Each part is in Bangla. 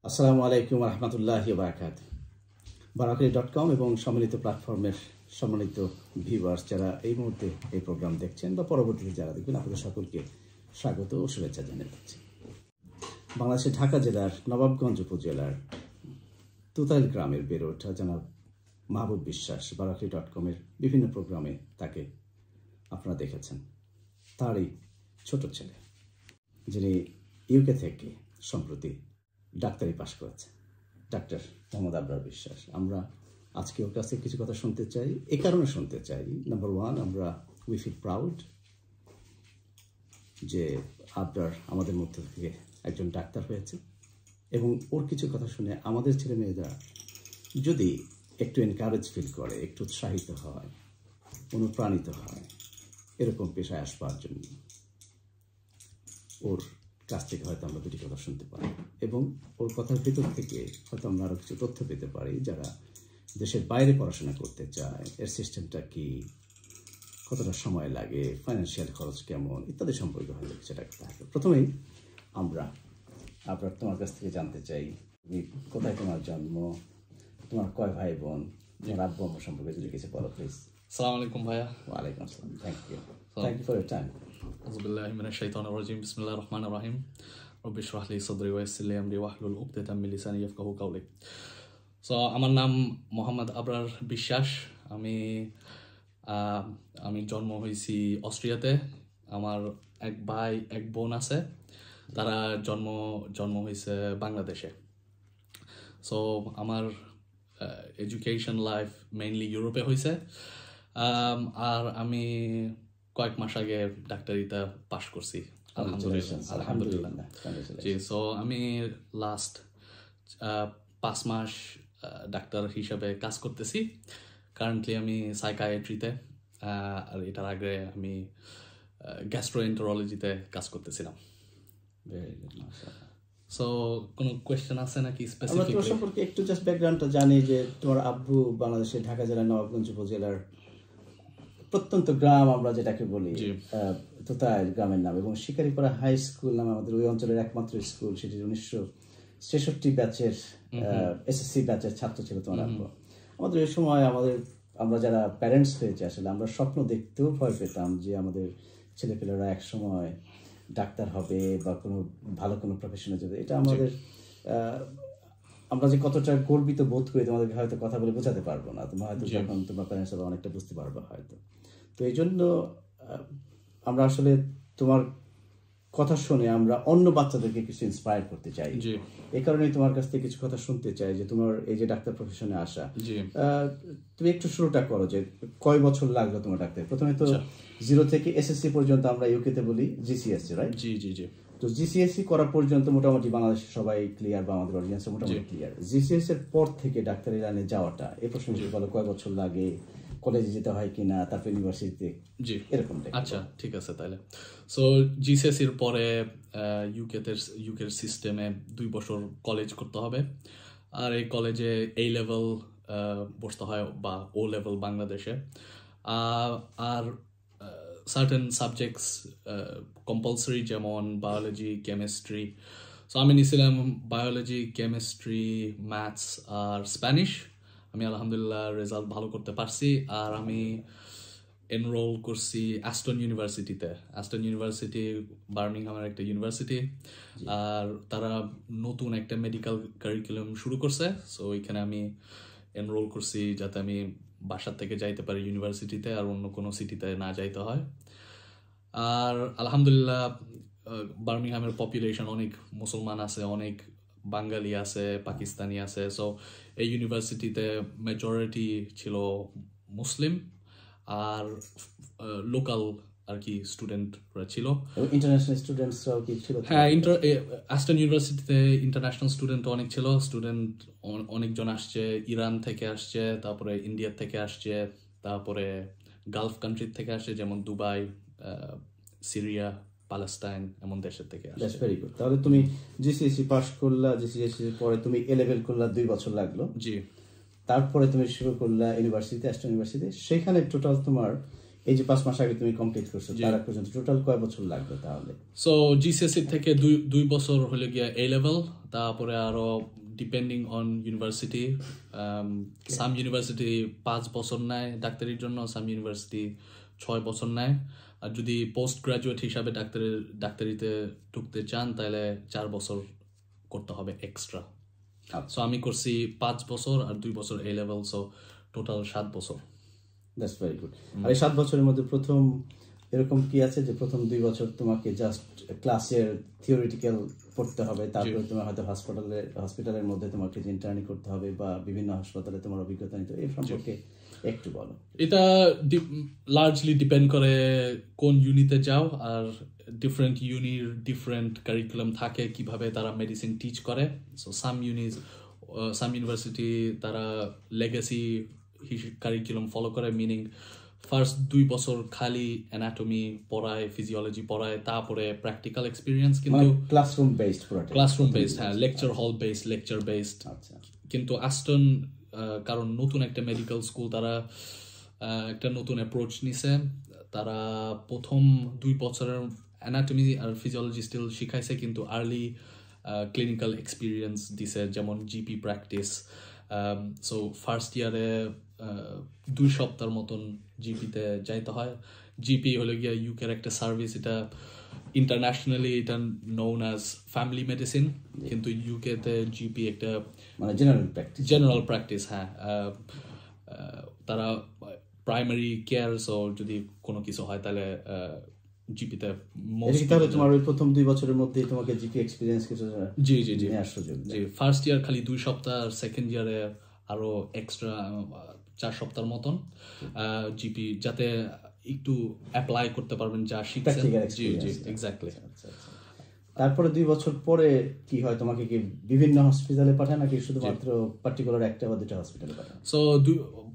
আসসালামু আলাইকুম রহমতুল্লাহি ওয়া বারাকাতুহু। বারাকাতুহু.com এবং সম্মিলিত প্ল্যাটফর্মের সম্মানিত ভিউয়ার্স যারা এই মুহূর্তে এই প্রোগ্রাম দেখছেন বা পরবর্তীতে যারা দেখবেন, আপনাদের সকলকে স্বাগত ও শুভেচ্ছা জানিয়ে দিচ্ছি। বাংলাদেশের ঢাকা জেলার নবাবগঞ্জ উপজেলার তুতাইল গ্রামের বেড়ে ওঠা জনাব মাহবুব বিশ্বাস বারাকাতুহু.com এর বিভিন্ন প্রোগ্রামে তাকে আপনারা দেখেছেন। তারই ছোট ছেলে যিনি ইউকে থেকে সম্প্রতি ডাক্তারি পাশ করেছে, ডাক্তার মোহাম্মদ আবরার বিশ্বাস। আমরা আজকে ওর কাছে কিছু কথা শুনতে চাই। এই কারণে শুনতে চাই, নাম্বার ওয়ান, আমরা উই ফিল প্রাউড যে আবরার আমাদের মধ্য থেকে একজন ডাক্তার হয়েছে, এবং ওর কিছু কথা শুনে আমাদের ছেলে মেয়েরা যদি একটু এনকারেজ ফিল করে, একটু উৎসাহিত হয়, অনুপ্রাণিত হয় এরকম পেশায় আসবার জন্য, ওর কাছ থেকে হয়তো আমরা দুটি কথা শুনতে পারি এবং ওর কথার ভিতর থেকে হয়তো আমরা আরও কিছু তথ্য পেতে পারি। যারা দেশের বাইরে পড়াশোনা করতে চায়, এর সিস্টেমটা কি, কতটা সময় লাগে, ফাইন্যান্সিয়াল খরচ কেমন ইত্যাদি সম্পর্কে হয়তো কিছুটা থাকবে। প্রথমেই আমরা তোমার কাছ থেকে জানতে চাই, তুমি কোথায় তোমার জন্ম, তোমার কয় ভাই বোন, তোমার আব্বু আম্মু সম্পর্কে যদি কিছু বলো প্লিজ। আসসালামু আলাইকুম ভাইয়া। ওয়ালাইকুম আসসালাম। Thank you for your time. আউযুবিল্লাহি মিনাশ শাইতানির রাজিম। বিসমিল্লাহির রহমানির রহিম। রব্বি ইশরাহ লি সাদরি ওয়া ইয়াসসির লি আমরি ওয়াহলুল উকদাতাম মিন লিসানি ইয়াফকাহু কাওলি। আমার নাম মোহাম্মদ আবরার বিশ্বাস। আমি জন্ম হয়েছি অস্ট্রিয়াতে। আমার এক ভাই এক বোন আছে, তারা জন্ম হয়েছে বাংলাদেশে। আমার এডুকেশন লাইফ মেইনলি ইউরোপে হয়েছে। আর আমি কয়েক মাস আগে ডাক্তারিতে পাশ করছি, আলহামদুলিল্লাহ। জি, আমি লাস্ট 5 মাস ডাক্তার হিসাবে কাজ করতেছি। কারেন্টলি আমি সাইকায়াট্রিতে, আর এটার আগে আমি গ্যাস্ট্রোএন্টারোলজিতে কাজ করতেছিলাম। কোনো কোয়েশ্চেন আছে নাকি স্পেসিফিক? আমরা সম্পর্কে একটু জাস্ট ব্যাকগ্রাউন্ডটা জানি যে তোমার আব্বু বাংলাদেশের ঢাকা জেলার নবাবগঞ্জ উপজেলার প্রত্যন্ত গ্রাম, আমরা যেটাকে বলি তুতাইল গ্রামের নাম, এবং শিকারিপাড়া হাই স্কুল নামে আমাদের ওই অঞ্চলের একমাত্র স্কুল, সেটি 1966 ব্যাচের এসএসসি ব্যাচের ছাত্র ছিল তোমার আব্বু। আমাদের এই সময় আমরা যারা প্যারেন্টস হয়েছে, আসলে আমরা স্বপ্ন দেখতেও ভয় পেতাম যে আমাদের ছেলেপেলেরা এক সময় ডাক্তার হবে বা কোনো ভালো কোনো প্রফেশনে যাবে। এটা আমাদের আমরা যে কতটা গর্বিত বোধ করি তোমাদেরকে হয়তো কথা বলে বোঝাতে পারবো না। তোমরা হয়তো যখন তোমার প্যারেন্টস হবে অনেকটা বুঝতে পারবে হয়তো। তো এই জন্য আমরা আসলে তোমার কথা শুনে আমরা অন্য বাচ্চাদেরকে কিছু ইন্সপায়ার করতে চাই। এই কারণেই তোমার কাছ থেকে কিছু কথা শুনতে চাই যে তোমার এই যে ডাক্তার প্রফেশনে আসা, তুমি একটু শুরুটা করো যে কয় বছর লাগলো তোমার ডাক্তার? প্রথমে তো 0 থেকে এসএসসি পর্যন্ত আমরা ইউকেতে বলি জিসিএসসি, রাইট? জি জি জি। তো জিসিএসসি করা পর্যন্ত মোটামুটি বাংলাদেশের সবাই ক্লিয়ার, বা আমাদের অডিয়েন্সে মোটামুটি ক্লিয়ার। জিসিএস এর পর থেকে ডাক্তারি লাইনে যাওয়াটা, এই প্রশ্ন যদি বলো কয় বছর লাগে, কলেজে যেতে হয় কিনা, তারপর ইউনিভার্সিটিতে, জি এরকম। আচ্ছা, ঠিক আছে তাহলে। জিসিএস এর পরে ইউকের সিস্টেমে 2 বছর কলেজ করতে হবে, আর এই কলেজে A লেভেল বসতে হয় বা O লেভেল বাংলাদেশে। আর সার্টেন সাবজেক্টস কম্পালসারি, যেমন বায়োলজি, কেমিস্ট্রি। আমি নিয়েছিলাম বায়োলজি, কেমিস্ট্রি, ম্যাথস আর স্প্যানিশ। আমি আলহামদুলিল্লাহ রেজাল্ট ভালো করতে পারছি, আর আমি এনরোল করছি অ্যাস্টন ইউনিভার্সিটিতে। অ্যাস্টন ইউনিভার্সিটি বার্মিংহামের একটা ইউনিভার্সিটি, আর তারা নতুন একটা মেডিকেল কারিকুলাম শুরু করছে। এখানে আমি এনরোল করছি যাতে আমি বাসার থেকে যাইতে পারি ইউনিভার্সিটিতে, আর অন্য কোনো সিটিতে না যাইতে হয়। আর আলহামদুলিল্লাহ বার্মিংহামের পপুলেশন অনেক মুসলমান আছে, অনেক বাঙালি আছে, পাকিস্তানি আছে। এই ইউনিভার্সিটিতে মেজরিটি ছিল মুসলিম, আর লোকাল আর কি স্টুডেন্টরা ছিল। ইন্টারন্যাশনাল স্টুডেন্টসরাও কি ছিল? হ্যাঁ, অ্যাস্টন ইউনিভার্সিটিতে ইন্টারন্যাশনাল স্টুডেন্ট অনেক ছিল। অনেকজন আসছে, ইরান থেকে আসছে, তারপরে ইন্ডিয়া থেকে আসছে, তারপরে গালফ কান্ট্রি থেকে আসছে, যেমন দুবাই, সিরিয়া, প্যালেস্টাইন, এমন দেশের থেকে আসছে। That's very good. তাহলে তুমি জিসিএসসি পাস করলা, জিসিএসসি এর পরে তুমি A লেভেল করলা, 2 বছর লাগলো। জি। তারপরে তুমি শুরু করলা ইউনিভার্সিটিতে, অ্যাস্টন ইউনিভার্সিটি। সেখানে টোটাল তোমার এই যে 5 মাস আগে তুমি কমপ্লিট করছো তার পর্যন্ত টোটাল কয় বছর লাগবে তাহলে? সো জিসিএসসি থেকে 2 বছর হলে গিয়া এ লেভেল, তারপরে আরো depending on university, some university 5 বছর নেয় ডাক্তারির জন্য, সাম ইউনিভার্সিটি 6 বছর নেয়। আর যদি পোস্ট গ্রাজুয়েট হিসাবে ডাক্তারিতে ঢুকতে চান তাহলে 4 বছর করতে হবে এক্সট্রা। সো আমি করছি 5 বছর আর 2 বছর এ লেভেল, সো টোটাল 7 বছর। That's very good. আর এই 7 বছরের মধ্যে প্রথম এরকম কি আছে যে প্রথম 2 বছর তোমাকে জাস্ট ক্লাসের থিওরিটিক্যাল পড়তে হবে, তারপরে তোমার হয়তো হসপিটালের মধ্যে তোমাকে ইন্টার্নি করতে হবে বা বিভিন্ন হাসপাতালে তোমার অভিজ্ঞতা নিতে হবে, এই সম্পর্কে একটু বলো। এটা লার্জলি ডিপেন্ড করে কোন ইউনিতে যাও, আর ডিফারেন্ট ইউনির ডিফারেন্ট কারিকুলাম থাকে কিভাবে তারা মেডিসিন টিচ করে। সো সাম ইউনিভার্সিটি তারা লেগেসি কারিকুলাম ফলো করে, মিনিং ফার্স্ট 2 বছর খালি অ্যানাটমি পড়ায়, ফিজিওলজি পড়ায়, তারপরে প্র্যাকটিক্যাল এক্সপিরিয়েন্স, কিন্তু ক্লাসরুম বেসড, হ্যাঁ, লেকচার হল বেসড, লেকচার বেসড। কিন্তু আস্টন কারণ নতুন একটা মেডিকেল স্কুল, তারা একটা নতুন অ্যাপ্রোচ নিছে। তারা প্রথম 2 বছরের অ্যানাটমি আর ফিজিওলজি স্টিল শিখাইছে, কিন্তু আর্লি ক্লিনিক্যাল এক্সপিরিয়েন্স দিছে, যেমন জিপি প্র্যাকটিস। সো ফার্স্ট ইয়ারে 2 সপ্তাহের মতন জিপিতে যাইতে হয়। জিপি হলে গিয়া ইউকের একটা সার্ভিস, এটা ইন্টারন্যাশনালি এটা নোন অ্যাজ ফ্যামিলি মেডিসিন, কিন্তু ইউকেতে জিপি একটা মানে জেনারেল প্র্যাকটিস। হ্যাঁ, তারা প্রাইমারি কেয়ার, সো যদি কোনো কিছু হয় তাহলে জিপিতে তাহলে তোমার ওই প্রথম 2 বছরের মধ্যে তোমাকে জিপি এক্সপেরিয়েন্স কিছু জি ফার্স্ট ইয়ার খালি 2 সপ্তাহ, আর সেকেন্ড ইয়ারে আরো এক্সট্রা 4 সপ্তাহের মতন জিপি, যাতে একটু অ্যাপ্লাই করতে পারবেন যা শিখছেন। জি এক্স্যাক্টলি। তারপরে 2 বছর পরে কি হয়, তোমাকে কি বিভিন্ন হসপিটালে পাঠায় নাকি শুধুমাত্র পার্টিকুলার একটা বা দুটো হসপিটালে পাঠায়? সো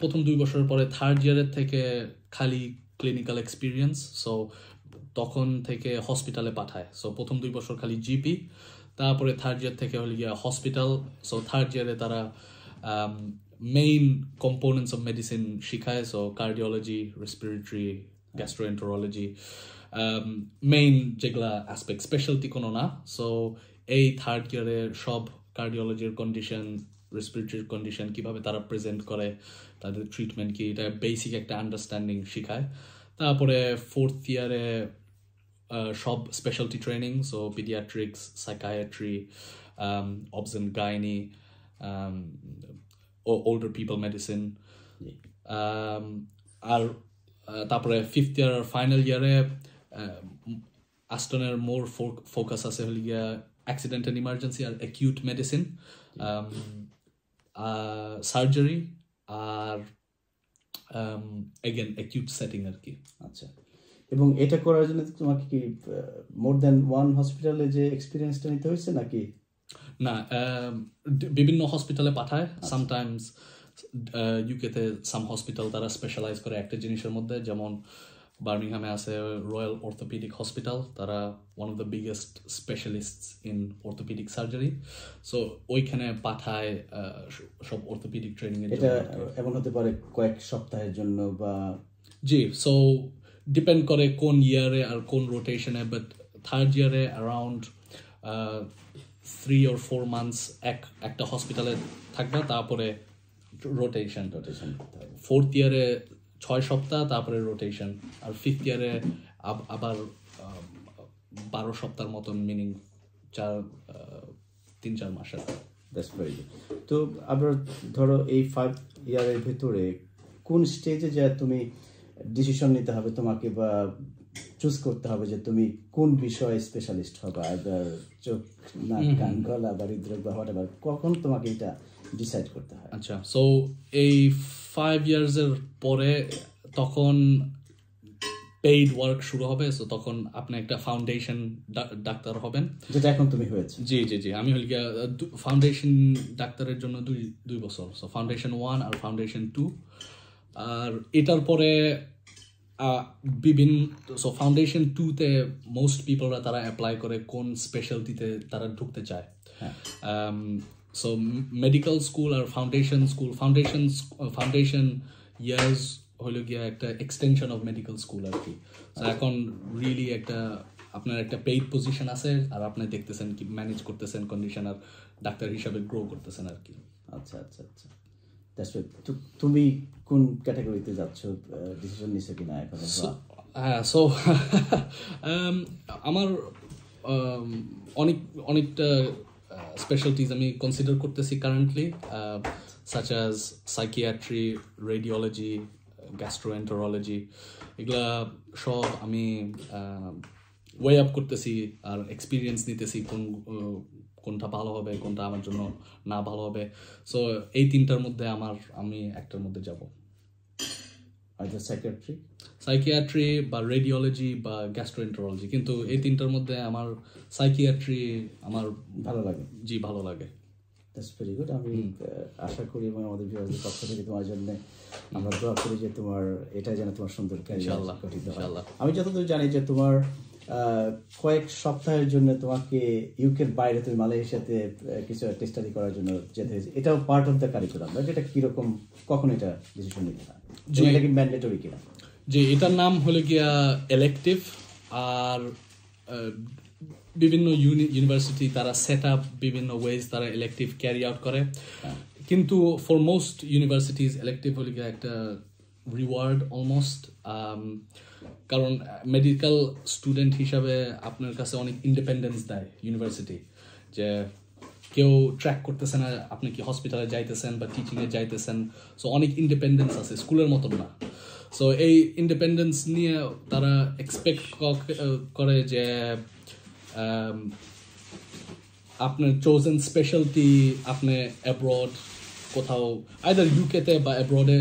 প্রথম 2 বছরের পরে থার্ড ইয়ারের থেকে খালি ক্লিনিক্যাল এক্সপিরিয়েন্স, সো তখন থেকে হসপিটালে পাঠায়। সো প্রথম 2 বছর খালি জিপি, তারপরে থার্ড ইয়ার থেকে হলে গিয়া হসপিটাল। সো থার্ড ইয়ারে তারা মেইন কম্পোনেন্টস অফ মেডিসিন শিখায়, so cardiology, respiratory, gastroenterology, main যেগুলা অ্যাসপেক্ট, স্পেশালিটি কোনো না। সো এই থার্ড ইয়ারে সব কার্ডিওলজির কন্ডিশন, রেসপিরেটরির কন্ডিশন, কিভাবে তারা প্রেজেন্ট করে, তাদের ট্রিটমেন্ট কি, এটা বেসিক একটা আন্ডারস্ট্যান্ডিং শিখায়। তারপরে ফোর্থ ইয়ারে সব speciality training, so paediatrics, psychiatry, obs and gynae, older people medicine, আর তারপরে ফিফথ ইয়ার আর ফাইনাল ইয়ারে আস্টনের মোর ফোকাস আছে হলে গিয়া অ্যাক্সিডেন্ট এন্ড ইমার্জেন্সি আর অ্যাকিউট মেডিসিন, সার্জারি, আর এগেন অ্যাকিউট সেটিং আর কি। আচ্ছা, এবং এটা করার জন্য তোমাকে কি মোর দ্যান ওয়ান হসপিটালে যে এক্সপিরিয়েন্সটা নিতে হয়েছে নাকি? না, বিভিন্ন হসপিটালে পাঠায়। সামটাইমস ইউকেতে সাম হসপিটাল তারা স্পেশালাইজ করে একটা জিনিসের মধ্যে, যেমন বার্মিংহামে আছে রয়্যাল অর্থোপেডিক হসপিটাল, তারা one of the biggest specialists in orthopaedic surgery. So ওইখানে পাঠায় সব অর্থোপেডিক ট্রেনিং এর জন্য। এটা এমন হতে পারে কয়েক সপ্তাহের জন্য বা? জি, সো ডিপেন্ড করে কোন ইয়ারে আর কোন রোটেশনে, বাট থার্ড ইয়ারে অ্যারাউন্ড 3 or 4 months একটা হসপিটালে থাকবে, তারপরে রোটেশন। ফোর্থ ইয়ারে 6 সপ্তাহ, তারপরে রোটেশন, আর ফিফথ ইয়ারে আবার 12 সপ্তাহের মতন, মিনিং 3-4 মাসের। তো আবার ধরো এই 5 ইয়ারের ভেতরে কোন স্টেজে যা তুমি ডিসিশন নিতে হবে তোমাকে, বা চুজ করতে হবে যে তুমি কোন বিষয়ে স্পেশালিস্ট হবে, আইদার চোখ, নাক, কান, গলা বা হৃদরোগ বা হোয়াটএভার, কখন তোমাকে এটা ডিসাইড করতে হয়? আচ্ছা, সো এই 5 ইয়ার্সের পরে তখন পেইড ওয়ার্ক শুরু হবে। সো তখন আপনি একটা ফাউন্ডেশন ডাক্তার হবেন, যেটা এখন তুমি হয়েছে। জি, আমি হল গিয়া ফাউন্ডেশন ডাক্তারের জন্য 2 বছর, সো ফাউন্ডেশন 1 আর ফাউন্ডেশন 2। আর এটার পরে সো ফাউন্ডেশন 2-তে মোস্ট পিপলরা তারা অ্যাপ্লাই করে কোন স্পেশালিটিতে তারা ঢুকতে চায়। So medical school or foundation school, foundation years হলো গিয়া একটা এক্সটেনশন অফ মেডিকেল স্কুল আর কি। এখন রিয়েলি একটা আপনার একটা পেইড পজিশন আছে, আর আপনি দেখতেছেন কি ম্যানেজ করতেছেন কন্ডিশন, আর ডাক্তার হিসাবে গ্রো করতেছেন আর কি। আচ্ছা আচ্ছা আচ্ছা, তুমি কোন ক্যাটাগরিতে যাচ্ছ, ডিসিশন নিছো কিনা এখন? হ্যাঁ, সো আমার অনেকটা স্পেশালিটিজ আমি কনসিডার করতেছি currently, such as psychiatry, radiology, gastroenterology, এগুলা সব আমি ওয়ে আপ করতেছি আর এক্সপিরিয়েন্স নিতেছি কোনটা ভালো হবে, কোনটা আমার জন্য না ভালো হবে। সো এই তিনটার মধ্যে আমি একটার মধ্যে যাব। সাইকিয়াট্রি বা রেডিওলজি বা গ্যাস্ট্রোএন্টারোলজি, কিন্তু এই তিনটার মধ্যে আমার সাইকিয়াট্রি আমার ভালো লাগে। জি, ভালো লাগে। That's very good. আমি আশা করি এবং আমাদের ভিউয়ারদের পক্ষ থেকে তোমার জন্য আমরা দোয়া করি যে তোমার এটা যেন তোমার সুন্দর ক্যারিয়ার গঠিত হয়। আমি যতদূর জানি যে তোমার কয়েক সপ্তাহের জন্য তোমাকে ইউকের বাইরে তুমি মালয়েশিয়াতে কিছু একটা স্টাডি করার জন্য যেতে হয়েছে। এটাও পার্ট অফ দ্য কারিকুলাম, এটা কিরকম, কখন এটা ডিসিশন নিতে হয়, এটা কি ম্যান্ডেটরি কিনা? যে এটার নাম হলো গিয়া এলেকটিভ, আর বিভিন্ন ইউনিভার্সিটি তারা সেট আপ বিভিন্ন ওয়েজ তারা ইলেকটিভ ক্যারি আউট করে, কিন্তু ফর মোস্ট ইউনিভার্সিটিজ ইলেকটিভ হলে গিয়ে একটা রিওয়ার্ড অলমোস্ট, কারণ মেডিকেল স্টুডেন্ট হিসাবে আপনার কাছে অনেক ইন্ডিপেন্ডেন্স দেয় ইউনিভার্সিটি, যে কেউ ট্র্যাক করতেছে না আপনি কি হসপিটালে যাইতেছেন বা টিচিংয়ে যাইতেছেন। সো অনেক ইন্ডিপেন্ডেন্স আছে, স্কুলের মতন না। সো এই ইন্ডিপেন্ডেন্স নিয়ে তারা এক্সপেক্ট করে যে আপনার চোজেন স্পেশালিটি আপনি অ্যাব্রড কোথাও আইদার ইউকেতে বা অ্যাব্রডে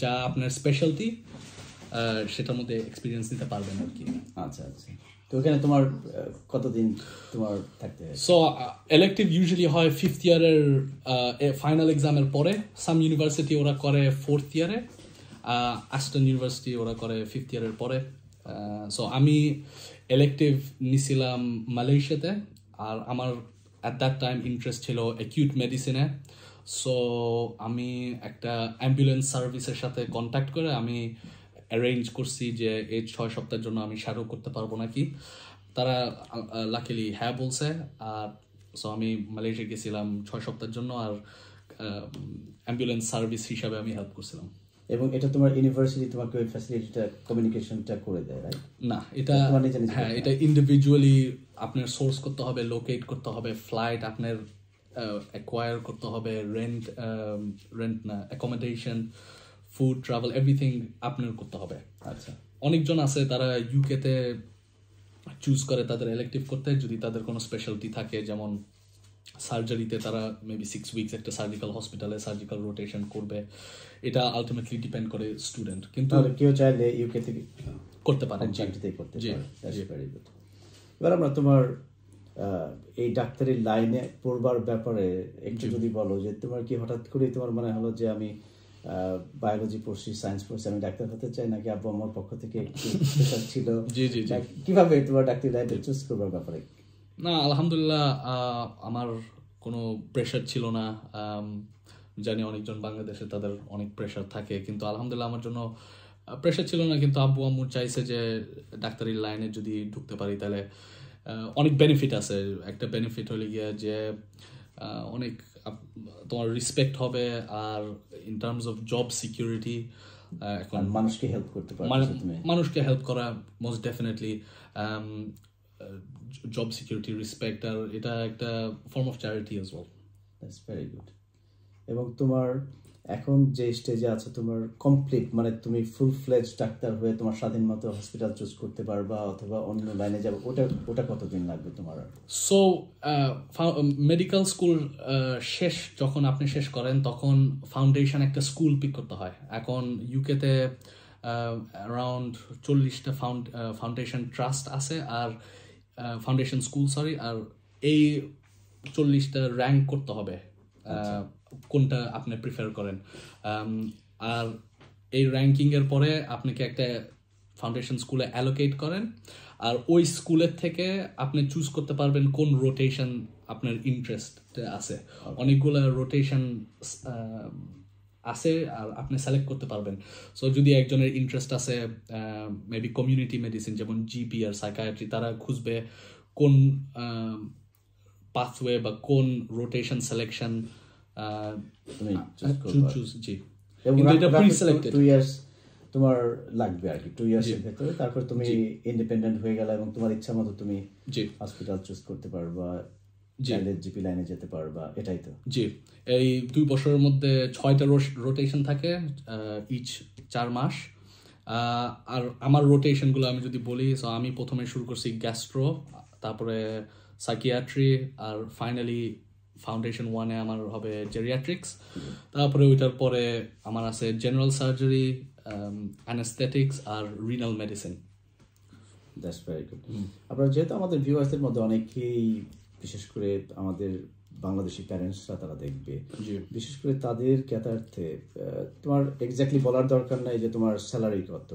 যা আপনার স্পেশালিটি সেটার মধ্যে এক্সপিরিয়েন্স নিতে পারবেন আর কি। আচ্ছা আচ্ছা, তো ওখানে তোমার কতদিন তোমার থাকতে হয়? সো এলেকটিভ ইউজুয়ালি হয় 5th ইয়ারের ফাইনাল এক্সামের পরে। সাম ইউনিভার্সিটি ওরা করে 4th ইয়ারে, আস্টন ইউনিভার্সিটি ওরা করে 5th ইয়ারের পরে। সো আমি এলেকটিভ নিছিলাম মালয়েশিয়াতে, আর আমার অ্যাট দ্যাট টাইম ইন্টারেস্ট ছিল অ্যাকিউট মেডিসিনে। সো আমি একটা অ্যাম্বুলেন্স সার্ভিসের সাথে কন্ট্যাক্ট করে আমি অ্যারেঞ্জ করছি যে এই 6 সপ্তাহের জন্য আমি শ্যাডো করতে পারবো নাকি। তারা লাকিলি হ্যাঁ বলছে, আর সো আমি মালয়েশিয়া গেছিলাম 6 সপ্তাহের জন্য, আর অ্যাম্বুলেন্স সার্ভিস হিসাবে আমি হেল্প করছিলাম। এবং এটা তোমার ইউনিভার্সিটি তোমাকে ওই ফ্যাসিলিটিটা কমিউনিকেশনটা করে দেয়, রাইট? না, এটা হ্যাঁ, এটা ইন্ডিভিজুয়ালি আপনার সোর্স করতে হবে, লোকেট করতে হবে, ফ্লাইট আপনার অ্যাকোয়ার করতে হবে, রেন্ট না অ্যাকোমোডেশন, ফুড, ট্রাভেল, এভরিথিং আপনার করতে হবে। আচ্ছা, অনেকজন আছে তারা ইউকেতে চুজ করে তাদের এলেকটিভ করতে যদি তাদের কোনো স্পেশালিটি থাকে, যেমন সার্জারিতে তারা মেবি 6 উইকস একটা সার্জিক্যাল হসপিটালে সার্জিক্যাল রোটেশন করবে। এটা আলটিমেটলি ডিপেন্ড করে স্টুডেন্ট, কিন্তু কেউ চাইলে ইউকে থেকে করতে পারে, এবার আমরা তোমার এই ডাক্তারি লাইনে পড়বার ব্যাপারে একটু যদি বলো, যে তোমার কি হঠাৎ করে তোমার মনে হলো যে আমি বায়োলজি পড়ছি, সায়েন্স পড়ছি, আমি ডাক্তার হতে চাই, নাকি আব্বু আমার পক্ষ থেকে একটু প্রেশার ছিল? কিভাবে তোমার ডাক্তারি লাইনটা চুজ করবার ব্যাপারে? না, আলহামদুলিল্লাহ আমার কোনো প্রেশার ছিল না। জানি অনেকজন বাংলাদেশে তাদের অনেক প্রেশার থাকে, কিন্তু আলহামদুলিল্লাহ আমার জন্য প্রেশার ছিল না। কিন্তু আব্বু আম্মু চাইছে যে ডাক্তারির লাইনে যদি ঢুকতে পারি তাহলে অনেক বেনিফিট আছে। একটা বেনিফিট হলে গিয়ে যে অনেক তোমার রেসপেক্ট হবে, আর in terms of job security এখন মানুষকে হেল্প করতে পারবে, মানুষকে হেল্প করা most definitely, job security, respect, আর এটা একটা form of charity as well. That's very good. এবং তোমার এখন যে স্টেজে আছে তোমার কমপ্লিট, মানে তুমি ফুল ফ্লেজ ডাক্তার হয়ে তোমার স্বাধীন মতো হসপিটাল চুজ করতে পারবা অথবা অন্য লাইনে যাবে, ওটা কতদিন লাগবে তোমার? সো মেডিকেল স্কুল যখন আপনি শেষ করেন তখন ফাউন্ডেশন একটা স্কুল পিক করতে হয়। এখন ইউকেতে অ্যারাউন্ড 40টা ফাউন্ডেশন ট্রাস্ট আছে, আর ফাউন্ডেশন স্কুল আর এই 40টা র্যাঙ্ক করতে হবে কোনটা আপনি প্রিফার করেন। আর এই র্যাঙ্কিংয়ের পরে আপনাকে একটা ফাউন্ডেশন স্কুলে অ্যালোকেট করেন, আর ওই স্কুলের থেকে আপনি চুজ করতে পারবেন কোন রোটেশন আপনার ইন্টারেস্ট আছে। অনেকগুলো রোটেশন আছে আর আপনি সিলেক্ট করতে পারবেন। সো যদি একজনের ইন্টারেস্ট আছে মেবি কমিউনিটি মেডিসিন যেমন জিপি আর সাইকিয়াট্রি, তারা খুঁজবে কোন পাথওয়ে বা কোন রোটেশন সিলেকশন তুমি চুজ। জি, এবং কিন্তু এটা প্রি সিলেক্টেড 2 ইয়ার্স তোমার লাগবে আর কি, 2 ইয়ার্সের ভেতরে তারপর তুমি ইন্ডিপেন্ডেন্ট হয়ে গেলে এবং তোমার ইচ্ছা মতো তুমি হসপিটাল চুজ করতে পারবা, জিপি লাইনে যেতে পারবা, এটাই তো। জি, এই 2 বছরের মধ্যে 6টা রোটেশন থাকে, ইচ 4 মাস। আর আমার রোটেশনগুলো আমি যদি বলি, সো আমি প্রথমে শুরু করছি গ্যাস্ট্রো, তারপরে সাইকিয়াট্রি, আর ফাইনালি ফাউন্ডেশন 1-এ আমার হবে জেরিয়াট্রিক্স। তারপরে ওইটার পরে আমার আছে জেনারেল সার্জারি, অ্যানেস্থেটিক্স আর renal medicine. That's very good. আপনারা যেহেতু আমাদের ভিউয়ার্সদের মধ্যে অনেকেই, বিশেষ করে আমাদের বাংলাদেশি প্যারেন্টসরা তারা দেখবে, বিশেষ করে তাদের জ্ঞাতার্থে তোমার এক্স্যাক্টলি বলার দরকার নাই যে তোমার স্যালারি কত,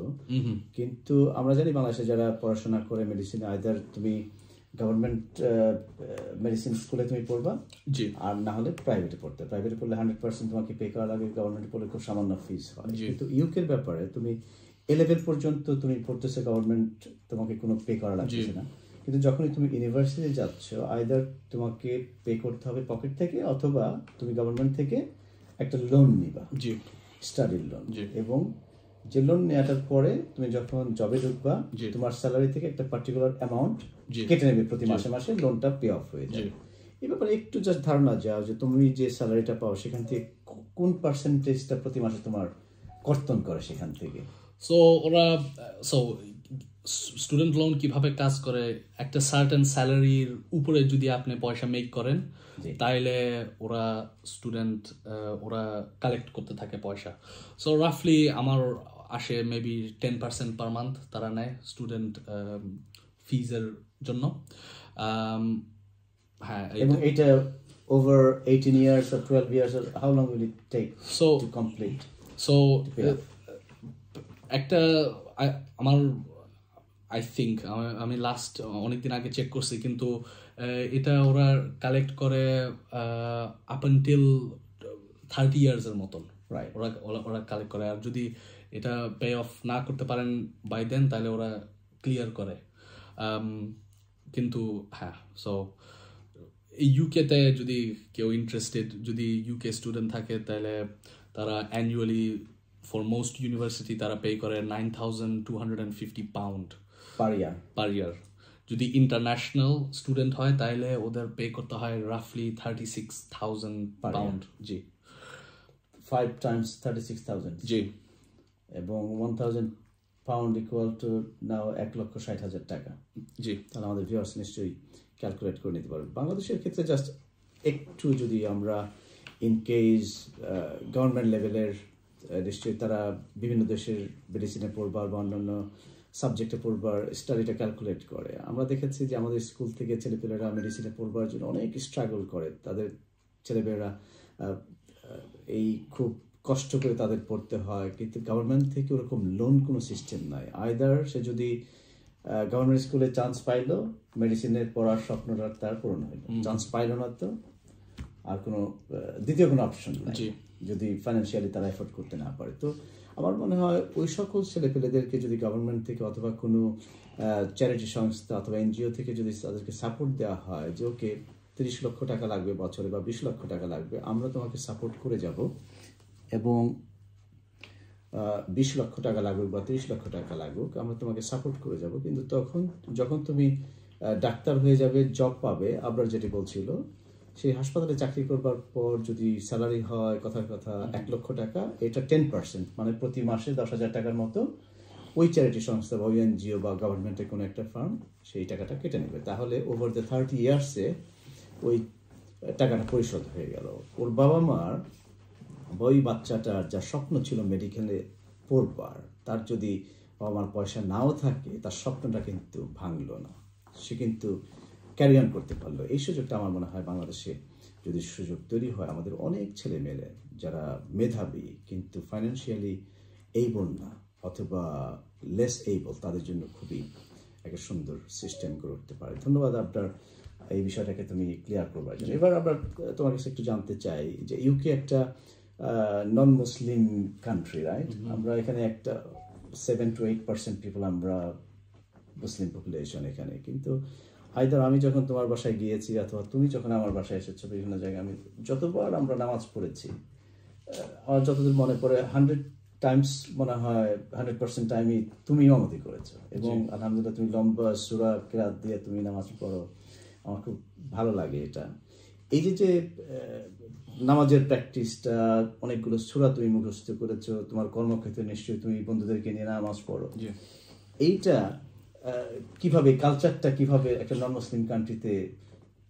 কিন্তু আমরা জানি বাংলাদেশে যারা পড়াশোনা করে মেডিসিনে, আইদার তুমি গভর্নমেন্ট মেডিসিন স্কুলে তুমি পড়বা, আর না হলে প্রাইভেটে পড়তে। প্রাইভেটে পড়লে 100% তোমাকে পে করা লাগে, গভর্নমেন্টে পড়লে খুব সামান্য ফিস হয়। কিন্তু ইউকের ব্যাপারে তুমি এ লেভেল পর্যন্ত তুমি পড়তেছো, গভর্নমেন্ট তোমাকে কোনো পে করা লাগছে না, কিন্তু যখনই তুমি ইউনিভার্সিটি যাচ্ছ, আইদার তোমাকে পে করতে হবে পকেট থেকে, অথবা তুমি গভর্নমেন্ট থেকে একটা লোন নিবা, স্টাডির লোন, এবং যে লোন নেওয়াটার পরে তুমি যখন জবে ঢুকবা, তোমার স্যালারি থেকে একটা পার্টিকুলার অ্যামাউন্ট কেটে নেবে প্রতি মাসে মাসে, লোনটা পে অফ হয়ে যাবে। এই ব্যাপারে একটু জাস্ট ধারণা যাও যে তুমি যে স্যালারিটা পাও সেখান থেকে কোন পার্সেন্টেজটা প্রতি মাসে তোমার কর্তন করে সেখান থেকে। সো ওরা স্টুডেন্ট লোন কিভাবে কাজ করে, একটা সার্টেন স্যালারির উপরে যদি আপনি পয়সা মেক করেন, তাইলে ওরা কালেক্ট করতে থাকে পয়সা। সো রাফলি আমার আসে মেবি 10% পার মান্থ তারা নেয় স্টুডেন্ট ফিজের জন্য। হ্যাঁ, এবং এটা over 18 years or 12 years, or how long will it take to complete? So একটা আমার আই থিঙ্ক আমি লাস্ট অনেকদিন আগে চেক করছি, কিন্তু এটা ওরা কালেক্ট করে আপ আনটিল 30 ইয়ার্সের মতন ওরা কালেক্ট করে। আর যদি এটা পে অফ না করতে পারেন বাই দেন, তাহলে ওরা ক্লিয়ার করে। কিন্তু হ্যাঁ, সো এই ইউকেতে যদি কেউ ইন্টারেস্টেড, যদি ইউকে স্টুডেন্ট থাকে, তাহলে তারা অ্যানুয়ালি ফর মোস্ট ইউনিভার্সিটি তারা পে করে £9,250 পার ইয়ার। যদি ইন্টারন্যাশনাল স্টুডেন্ট হয় তাহলে ওদের পে করতে হয় রাফলি £36,000। জি, 5 times 36,000। জি, এবং £1,000 ইকুয়াল টু নাও 1,60,000 টাকা। জি, তাহলে আমাদের ভিউয়ার্স নিশ্চয়ই ক্যালকুলেট করে নিতে পারবে। বাংলাদেশের ক্ষেত্রে জাস্ট একটু যদি আমরা ইন কেস গভর্নমেন্ট লেভেলের, নিশ্চয়ই তারা বিভিন্ন দেশের মেডিসিনে পড়বার বা অন্যান্য সাবজেক্টে পড়বার স্টাডিটা ক্যালকুলেট করে। আমরা দেখেছি যে আমাদের স্কুল থেকে ছেলেপেলেরা মেডিসিনে পড়বার জন্য অনেক স্ট্রাগল করে, তাদের ছেলেমেয়েরা এই খুব কষ্ট করে তাদের পড়তে হয়, কিন্তু গভর্নমেন্ট থেকে ওরকম লোন কোনো সিস্টেম নাই। আইদার সে যদি গভর্নমেন্ট স্কুলে চান্স পাইলো, মেডিসিনের পড়ার স্বপ্নটা তার পূরণ হইলো, চান্স পাইলো না তো আর কোনো দ্বিতীয় কোনো অপশন নাই, যদি ফাইন্যান্সিয়ালি তারা এফোর্ড করতে না পারে। তো আমার মনে হয় ওই সকল ছেলেপেলেদেরকে যদি গভর্নমেন্ট থেকে অথবা কোনো চ্যারিটি সংস্থা অথবা এনজিও থেকে যদি তাদেরকে সাপোর্ট দেওয়া হয় যে ওকে 30 লক্ষ টাকা লাগবে বছরে বা 20 লক্ষ টাকা লাগবে, আমরা তোমাকে সাপোর্ট করে যাব, এবং 20 লক্ষ টাকা লাগুক বা 30 লক্ষ টাকা লাগুক, আমরা তোমাকে সাপোর্ট করে যাব, কিন্তু তখন যখন তুমি ডাক্তার হয়ে যাবে, জব পাবে, আবার যেটি বলছিল, সেই হাসপাতালে চাকরি করবার পর যদি স্যালারি হয় কথার কথা 1 লক্ষ টাকা, এটা 10%, মানে প্রতি মাসে 10,000 টাকার মতো ওই চ্যারিটি সংস্থা বা ওই এনজিও বা গভর্নমেন্টের কোনো একটা ফার্ম সেই টাকাটা কেটে নেবে। তাহলে ওভার দ্য 30 ইয়ার্সে ওই টাকাটা পরিশোধ হয়ে গেল। ওর বাবা মার ওই বাচ্চাটার যা স্বপ্ন ছিল মেডিকেলে পড়বার, তার যদি বাবা মার পয়সা নাও থাকে, তার স্বপ্নটা কিন্তু ভাঙলো না, সে কিন্তু ক্যারি অন করতে পারলো। এই সুযোগটা আমার মনে হয় বাংলাদেশে যদি সুযোগ তৈরি হয়, আমাদের অনেক ছেলে মেয়ে যারা মেধাবী কিন্তু ফাইন্যান্সিয়ালি এইবল না অথবা লেস এইবল, তাদের জন্য খুবই একটা সুন্দর সিস্টেম করে উঠতে পারে। ধন্যবাদ আপনার এই বিষয়টাকে তুমি ক্লিয়ার করবার জন্য। এবার আমরা তোমার কাছে একটু জানতে চাই যে ইউকে একটা নন মুসলিম কান্ট্রি, রাইট? আমরা এখানে একটা 7 to 8% পিপল আমরা মুসলিম পপুলেশন এখানে। কিন্তু আইদার আমি যখন তোমার বাসায় গিয়েছি অথবা তুমি যখন আমার বাসায় এসেছো, বিভিন্ন জায়গায় আমি যতবার আমরা নামাজ পড়েছি, আমার যতদূর মনে পড়ে 100 টাইমস মনে হয় 100% টাইমই তুমি ইমামতি করেছো, এবং আলহামদুলিল্লাহ তুমি লম্বা সূরা কিরাত দিয়ে তুমি নামাজ পড়ো, আমার খুব ভালো লাগে এটা। এই যে নামাজের প্র্যাকটিসটা, অনেকগুলো সূরা তুমি মুখস্থ করেছো, তোমার কর্মক্ষেত্রে নিশ্চয়ই তুমি বন্ধুদেরকে নিয়ে নামাজ পড়ো, এইটা কিভাবে, কালচারটা কিভাবে একটা নন মুসলিম কান্ট্রিতে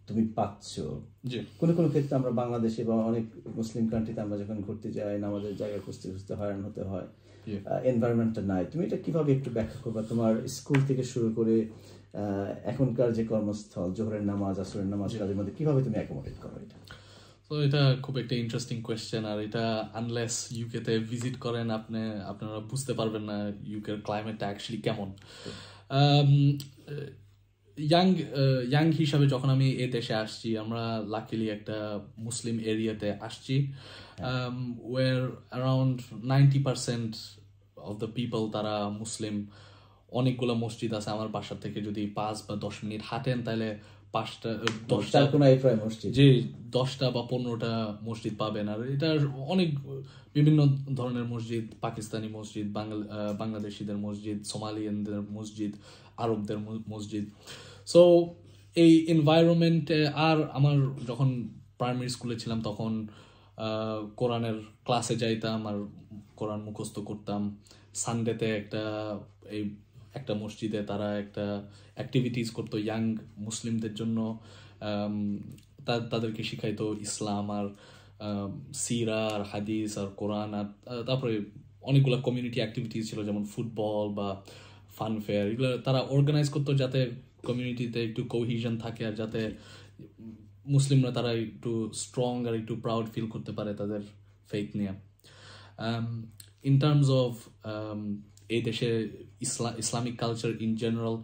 তুমি পাচ্ছ? কোনো কোনো ক্ষেত্রে আমরা বাংলাদেশে বা অনেক মুসলিম কান্ট্রিতে আমরা যখন ঘুরতে যাই, নামাজের জায়গা খুঁজতে খুঁজতে হয়রান হতে হয়, এনভায়রনমেন্টটা নাই। তুমি এটা কিভাবে একটু ব্যাখ্যা করবা? তোমার স্কুল থেকে শুরু করে এখনকার যে কর্মস্থল, জোহরের নামাজ, আসরের নামাজ, কাজের মধ্যে কিভাবে তুমি অ্যাকোমোডেট করো এটা? তো এটা খুব একটা ইন্টারেস্টিং কোয়েশ্চেন, আর এটা আনলেস ইউকেতে ভিজিট করেন আপনারা বুঝতে পারবেন না ইউকের ক্লাইমেটটা অ্যাকচুয়ালি কেমন। ইয়াং হিসাবে যখন আমি এই দেশে আসছি, আমরা লাকিলি একটা মুসলিম এরিয়াতে আসছি, where around 90% of the people তারা মুসলিম। অনেকগুলো মসজিদ আছে, আমার বাসার থেকে যদি 5 বা 10 মিনিট হাঁটেন তাহলে 10টা বা 15টা মসজিদ পাবেন। আর এটা অনেক বিভিন্ন ধরনের মসজিদ, পাকিস্তানি মসজিদ, বাংলাদেশিদের মসজিদ, সোমালিয়ানদের মসজিদ, আরবদের মসজিদ। সো এই এনভায়রনমেন্টে, আর আমার যখন প্রাইমারি স্কুলে ছিলাম তখন কোরআনের ক্লাসে যাইতাম আর কোরআন মুখস্থ করতাম। সানডেতে একটা মসজিদে তারা একটা অ্যাক্টিভিটিস করতো ইয়াং মুসলিমদের জন্য, তাদেরকে শিখাইতো ইসলাম আর সিরা আর হাদিস আর কোরআন, আর তারপরে অনেকগুলো কমিউনিটি অ্যাক্টিভিটিস ছিল, যেমন ফুটবল বা ফান ফেয়ার, এগুলো তারা অর্গানাইজ করতো যাতে কমিউনিটিতে একটু কোহিশন থাকে, আর যাতে মুসলিমরা তারা একটু স্ট্রং আর একটু প্রাউড ফিল করতে পারে তাদের ফেথ নিয়ে। ইন টার্মস অফ এই দেশে ইসলামিক কালচার ইন জেনারেল,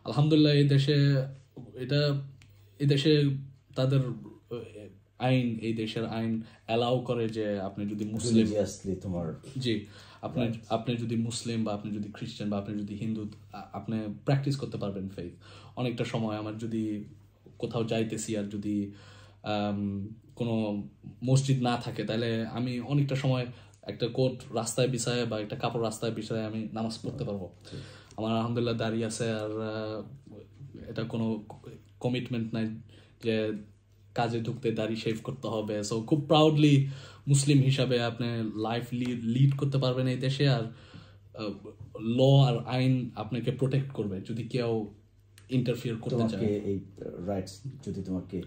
আলহামদুলিল্লাহ এই দেশে তাদের এই দেশের আইন অ্যালাউ করে যে আপনি যদি মুসলিম, আপনি যদি মুসলিম বা আপনি যদি খ্রিস্টান বা আপনি যদি হিন্দু, আপনি প্র্যাকটিস করতে পারবেন ফেথ। অনেকটা সময় আমার যদি কোথাও যাইতেছি আর যদি কোনো মসজিদ না থাকে, তাহলে আমি অনেকটা সময় একটা কোট রাস্তায় বিছায় বা একটা কাপড় রাস্তায় বিছায় আমি নামাজ পড়তে পারবো। আমার আলহামদুলিল্লাহ দাঁড়িয়ে আছে, আর এটা কোনো কমিটমেন্ট নাই যে কাজে ঢুকতে দাড়ি শেভ করতে হবে। সো খুব প্রাউডলি মুসলিম হিসাবে আপনি লাইফ লিড করতে পারবেন এই দেশে, আর ল আর আইন আপনাকে প্রোটেক্ট করবে যদি কেউ ইন্টারফিয়ার করতে চায়। এই রাইটস যদি তোমাকে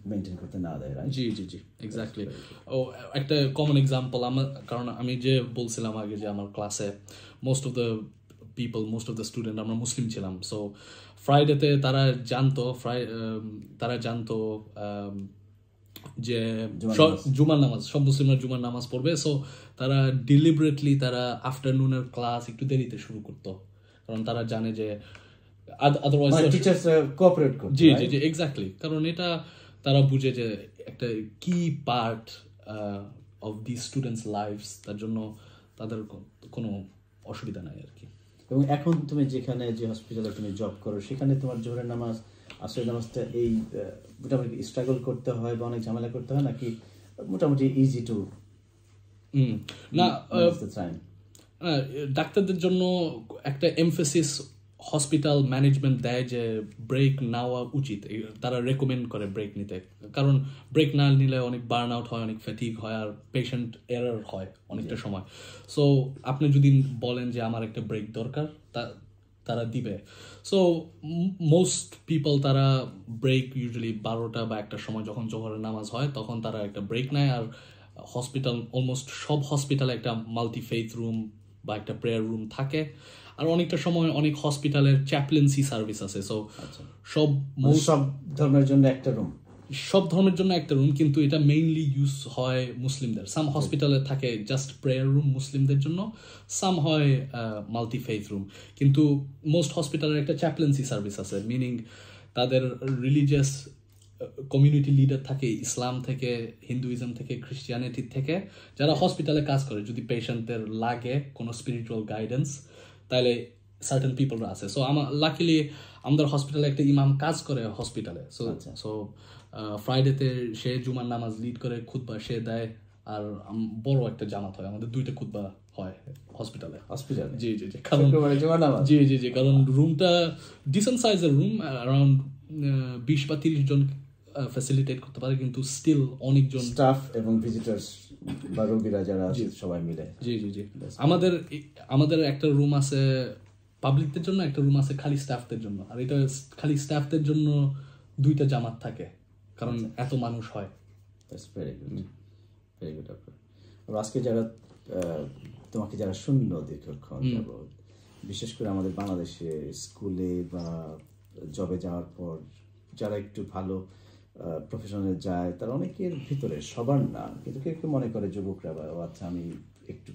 মেইনটেইন করতে না দেয়, রাইট? জি জি জি, এক্স্যাক্টলি। একটা কমন এক্সাম্পল কারণ আমি যে বলছিলাম আগে যে আমার ক্লাসে মোস্ট অফ দ্য স্টুডেন্ট আমরা মুসলিম ছিলাম। সো ফ্রাইডেতে তারা জানতো যে জুমার নামাজ, সব মুসলিমরা জুমার নামাজ পড়বে। সো তারা ডিলিবারেটলি তারা আফটারনুনের ক্লাস একটু দেরিতে শুরু করতো, কারণ তারা জানে যে আদারওয়াইজ টিচার্সরা কোঅপারেট করবে। জি জি জি, এক্স্যাক্টলি। কারণ এটা তারা বুঝে যে একটা কি part of the students lifes, তার জন্য তাদের কোনো অসুবিধা নাই আর কি। এবং এখন তুমি যেখানে যে হসপিটালে তুমি জব করো, সেখানে তোমার জোহরের নামাজ, আসরের নামাজটা এই মোটামুটি স্ট্রাগল করতে হয় বা অনেক ঝামেলা করতে হয়, নাকি মোটামুটি ইজি টু? না, ডাক্তারদের জন্য একটা এমফেসিস হসপিটাল ম্যানেজমেন্ট দেয় যে ব্রেক নেওয়া উচিত, তারা রেকমেন্ড করে ব্রেক নিতে। কারণ ব্রেক না নিলে অনেক বার্ন আউট হয়, অনেক ফ্যাটিগ হয়, আর পেশেন্ট এরার হয় অনেকটা সময়। সো আপনি যদি বলেন যে আমার একটা ব্রেক দরকার, তারা দিবে। সো মোস্ট পিপল তারা ব্রেক ইউজুয়ালি 12টা বা 1টার সময় যখন জোহরের নামাজ হয় তখন তারা একটা ব্রেক নেয়। আর হসপিটাল, অলমোস্ট সব হসপিটালে একটা মাল্টি ফেথ রুম বা একটা প্রেয়ার রুম থাকে। আর অনেকটা সময় অনেক হসপিটালের চ্যাপলেন্সি সার্ভিস আছে। সো সব ধর্মের জন্য একটা রুম, কিন্তু এটা মেইনলি ইউজ হয় মুসলিমদের। সাম হসপিটালে থাকে জাস্ট প্রেয়ার রুম মুসলিমদের জন্য, সাম হয় মাল্টি ফেথ রুম। কিন্তু মোস্ট হসপিটালের একটা চ্যাপলেন্সি সার্ভিস আছে, মিনিং তাদের রিলিজিয়াস কমিউনিটি লিডার থাকে ইসলাম থেকে, হিন্দুইজম থেকে, খ্রিস্টিয়ানিটি থেকে, যারা হসপিটালে কাজ করে। যদি পেশেন্টদের লাগে কোনো স্পিরিচুয়াল গাইডেন্স, তাহলে সার্টেন পিপলরা আছে। সো লাকিলি আমাদের হসপিটালে একটা ইমাম কাজ করে হসপিটালে। সো ফ্রাইডেতে সে জুমার নামাজ লিড করে, খুতবা সে দেয়, আর বড় একটা জামাত হয়, আমাদের 2টা খুতবা হয় হসপিটালে। জি জি জি, কারণ জি কারণ রুমটা ডিসেন্ট সাইজের রুম, অ্যারাউন্ড 20 বা 30 জন ফ্যাসিলিটেট করতে পারে, কিন্তু স্টিল অনেকজন স্টাফ এবং ভিজিটার্স বা রোগীরা যারা আছে সবাই মিলে। জি জি জি, আমাদের একটা রুম আছে পাবলিকদের জন্য, একটা রুম আছে খালি স্টাফদের জন্য, আর এটা খালি স্টাফদের জন্য 2টা জামাত থাকে, কারণ এত মানুষ হয়। Very good. আজকে যারা তোমাকে যারা শুনলো দীর্ঘক্ষণ যাবত, বিশেষ করে আমাদের বাংলাদেশে স্কুলে বা জবে যাওয়ার পর যারা একটু ভালো প্রফেশনে যায়, তার অনেকের ভিতরে, সবার না কিন্তু কেউ কেউ মনে করে যুবকরা, আচ্ছা আমি একটু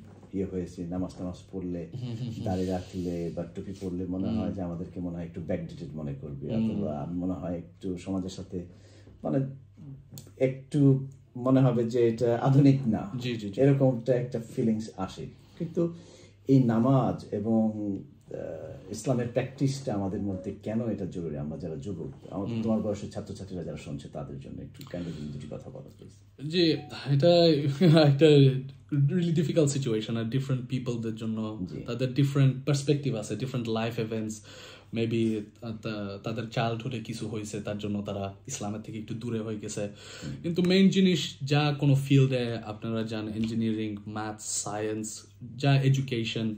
হয়েছি, নামাজ পড়লে, দাঁড়িয়ে রাখলে বা টুপি পড়লে মনে হয় যে আমাদেরকে মনে হয় একটু ব্যাকডেটেড মনে করবে, অথবা মনে হয় একটু সমাজের সাথে মানে একটু মনে হবে যে এটা আধুনিক না, এরকমটা একটা ফিলিংস আসে। কিন্তু এই নামাজ এবং ইসলামের প্র্যাকটিসটা আমাদের মধ্যে কেন এটা জরুরি? আমরা যারা যুবক, তোমার বয়সের ছাত্রছাত্রীরা যারা শুনছে, তাদের জন্য একটু দুটি কথা বলো প্লিজ। জি, এটা একটা really difficult situation, আর ডিফারেন্ট পিপলদের জন্য তাদের ডিফারেন্ট পার্সপেক্টিভ আছে, ডিফারেন্ট লাইফ ইভেন্টস, মেবি তাদের চাইল্ডহুডে কিছু হয়েছে, তার জন্য তারা ইসলামের থেকে একটু দূরে হয়ে গেছে। কিন্তু মেইন জিনিস, যা কোনো ফিল্ডে আপনারা যান, ইঞ্জিনিয়ারিং, ম্যাথস, সায়েন্স, যা এডুকেশন,